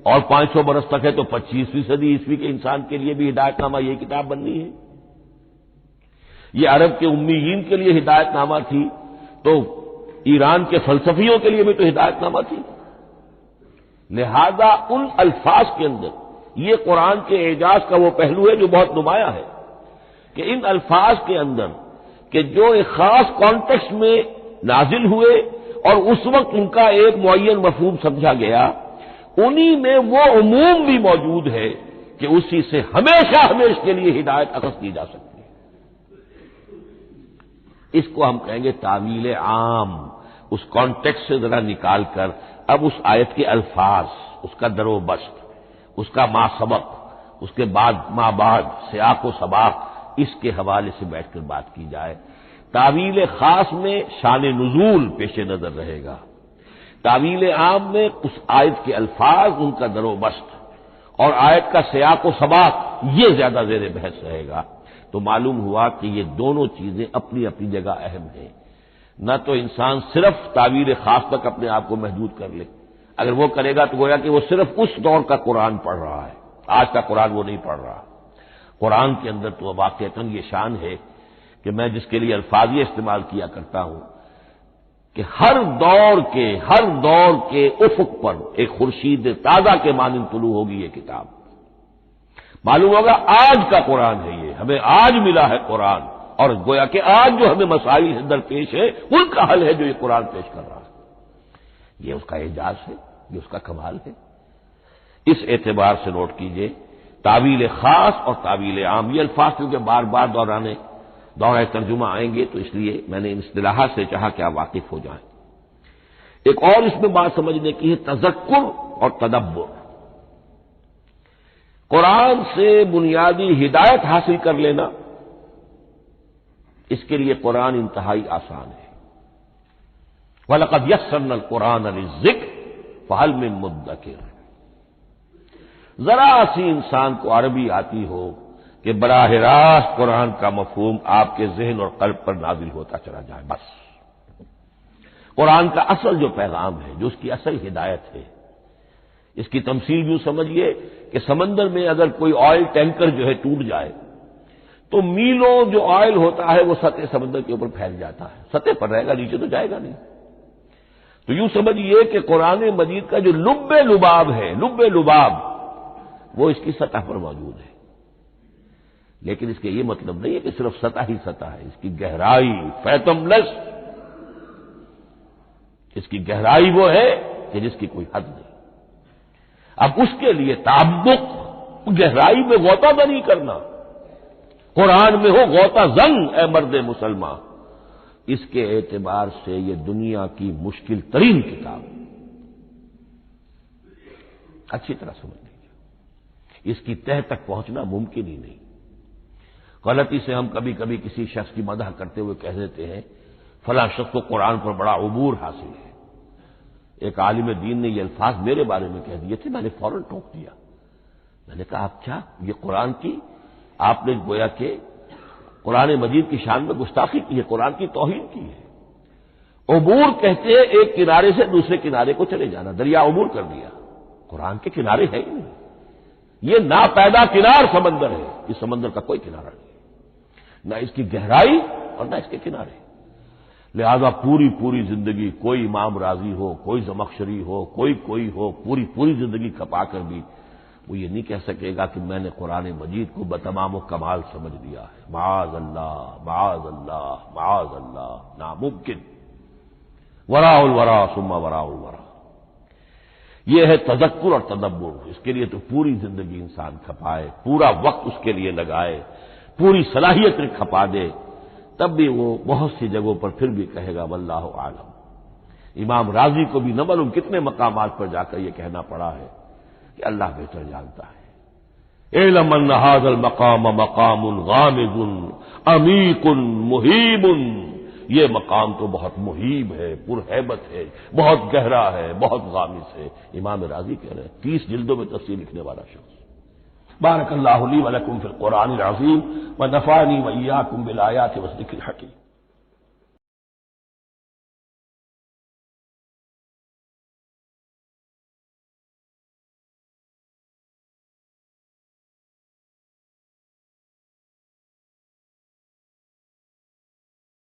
اور 500 برس تک ہے تو 25ویں صدی عیسوی کے انسان کے لیے بھی ہدایت نامہ یہ کتاب بننی ہے. یہ عرب کے امیین کے لیے ہدایت نامہ تھی تو ایران کے فلسفیوں کے لیے بھی تو ہدایت نامہ تھی. لہذا ان الفاظ کے اندر یہ قرآن کے اعجاز کا وہ پہلو ہے جو بہت نمایاں ہے کہ ان الفاظ کے اندر کہ جو ایک خاص کانٹیکسٹ میں نازل ہوئے اور اس وقت ان کا ایک معین مفہوم سمجھا گیا، انہی میں وہ عموم بھی موجود ہے کہ اسی سے ہمیشہ کے لیے ہدایت اخذ کی جا سکتی ہے. اس کو ہم کہیں گے تعویل عام. اس کانٹیکسٹ سے ذرا نکال کر اب اس آیت کے الفاظ، اس کا در و بست، اس کا ما سبق، اس کے بعد ما بعد، سیاق و سباق، اس کے حوالے سے بیٹھ کر بات کی جائے. تعویل خاص میں شان نزول پیش نظر رہے گا. تعویل عام میں اس آیت کے الفاظ، ان کا در و بست اور آیت کا سیاق و سباق یہ زیادہ زیر بحث رہے گا. تو معلوم ہوا کہ یہ دونوں چیزیں اپنی اپنی جگہ اہم ہیں. نہ تو انسان صرف تعویل خاص تک اپنے آپ کو محدود کر لے. اگر وہ کرے گا تو گویا کہ وہ صرف اس دور کا قرآن پڑھ رہا ہے، آج کا قرآن وہ نہیں پڑھ رہا۔ قرآن کے اندر تو واقعتاً یہ شان ہے کہ میں جس کے لیے الفاظ یہ استعمال کیا کرتا ہوں کہ ہر دور کے افق پر ایک خورشید تازہ کے مانند طلوع ہوگی یہ کتاب۔ معلوم ہوگا آج کا قرآن ہے، یہ ہمیں آج ملا ہے قرآن، اور گویا کہ آج جو ہمیں مسائل درپیش ہے ان کا حل ہے جو یہ قرآن پیش کر رہا ہے۔ یہ اس کا اعجاز ہے، یہ اس کا کمال ہے۔ اس اعتبار سے نوٹ کیجئے تعویل خاص اور تعویل عام، یہ الفاظ کیونکہ بار بار دورہ ترجمہ آئیں گے تو اس لیے میں نے ان اصطلاحات سے چاہا کہ آپ واقف ہو جائیں۔ ایک اور اس میں بات سمجھنے کی ہے تذکر اور تدبر۔ قرآن سے بنیادی ہدایت حاصل کر لینا، اس کے لیے قرآن انتہائی آسان ہے۔ وَلَقَدْ يَسَّرْنَا الْقُرْآنَ لِلذِّكْرِ فَهَلْ مِن مُدَّكِرٍ۔ ذرا سی انسان کو عربی آتی ہو کہ براہ راست قرآن کا مفہوم آپ کے ذہن اور قلب پر نازل ہوتا چلا جائے، بس قرآن کا اصل جو پیغام ہے، جو اس کی اصل ہدایت ہے، اس کی تمثیل یوں سمجھیے کہ سمندر میں اگر کوئی آئل ٹینکر جو ہے ٹوٹ جائے تو میلوں جو آئل ہوتا ہے وہ سطح سمندر کے اوپر پھیل جاتا ہے، سطح پر رہے گا، نیچے تو جائے گا نہیں۔ تو یوں سمجھیے کہ قرآن مجید کا جو لب لباب وہ اس کی سطح پر موجود ہے، لیکن اس کے یہ مطلب نہیں ہے کہ صرف سطح ہی سطح ہے، اس کی گہرائی فیتم لس، اس کی گہرائی وہ ہے کہ جس کی کوئی حد نہیں۔ اب اس کے لیے تعمق، گہرائی میں غوطہ نہیں کرنا، قرآن میں ہو غوطہ زن اے مرد مسلمان، اس کے اعتبار سے یہ دنیا کی مشکل ترین کتاب، اچھی طرح سمجھ لیجیے، اس کی تہ تک پہنچنا ممکن ہی نہیں۔ غلطی سے ہم کبھی کبھی کسی شخص کی مدح کرتے ہوئے کہہ دیتے ہیں فلاں شخص کو قرآن پر بڑا عبور حاصل ہے۔ ایک عالم دین نے یہ الفاظ میرے بارے میں کہہ دیے تھے، میں نے فوراً ٹوک دیا، میں نے کہا آپ کیا، یہ قرآن کی آپ نے گویا کہ قرآن مجید کی شان میں گستاخی کی ہے، قرآن کی توہین کی ہے۔ عبور کہتے ہیں ایک کنارے سے دوسرے کنارے کو چلے جانا، دریا عبور کر دیا، قرآن کے کنارے ہے ہی نہیں، یہ ناپیدا کنار سمندر ہے، اس سمندر کا کوئی کنارہ نہیں، نہ اس کی گہرائی اور نہ اس کے کنارے۔ لہذا پوری زندگی کوئی امام راضی ہو، کوئی زمخشری ہو، کوئی ہو، پوری زندگی کھپا کر بھی وہ یہ نہیں کہہ سکے گا کہ میں نے قرآن مجید کو بتمام و کمال سمجھ لیا ہے۔ معاذ اللہ معاذ اللہ معاذ اللہ، ناممکن۔ وراء الورا ثم وراء الورا، یہ ہے تذکر اور تدبر۔ اس کے لیے تو پوری زندگی انسان کھپائے، پورا وقت اس کے لیے لگائے، پوری صلاحیت کھپا دے، تب بھی وہ بہت سی جگہوں پر پھر بھی کہے گا واللہ عالم۔ امام راضی کو بھی نہ معلوم کتنے مقامات پر جا کر یہ کہنا پڑا ہے کہ اللہ بہتر جانتا ہے۔ اعلم ان ھذا المقام مقام غامض عمیق محیب، یہ مقام تو بہت محیب ہے، پرہیبت ہے، بہت گہرا ہے، بہت غامض ہے۔ امام راضی کہہ رہے ہیں، 30 جلدوں میں تفسیر لکھنے والا شخص۔ بارک اللہ لی ولکم فی القرآن العظیم ونفعنی وإیاکم بالآیات والذکر الحکیم۔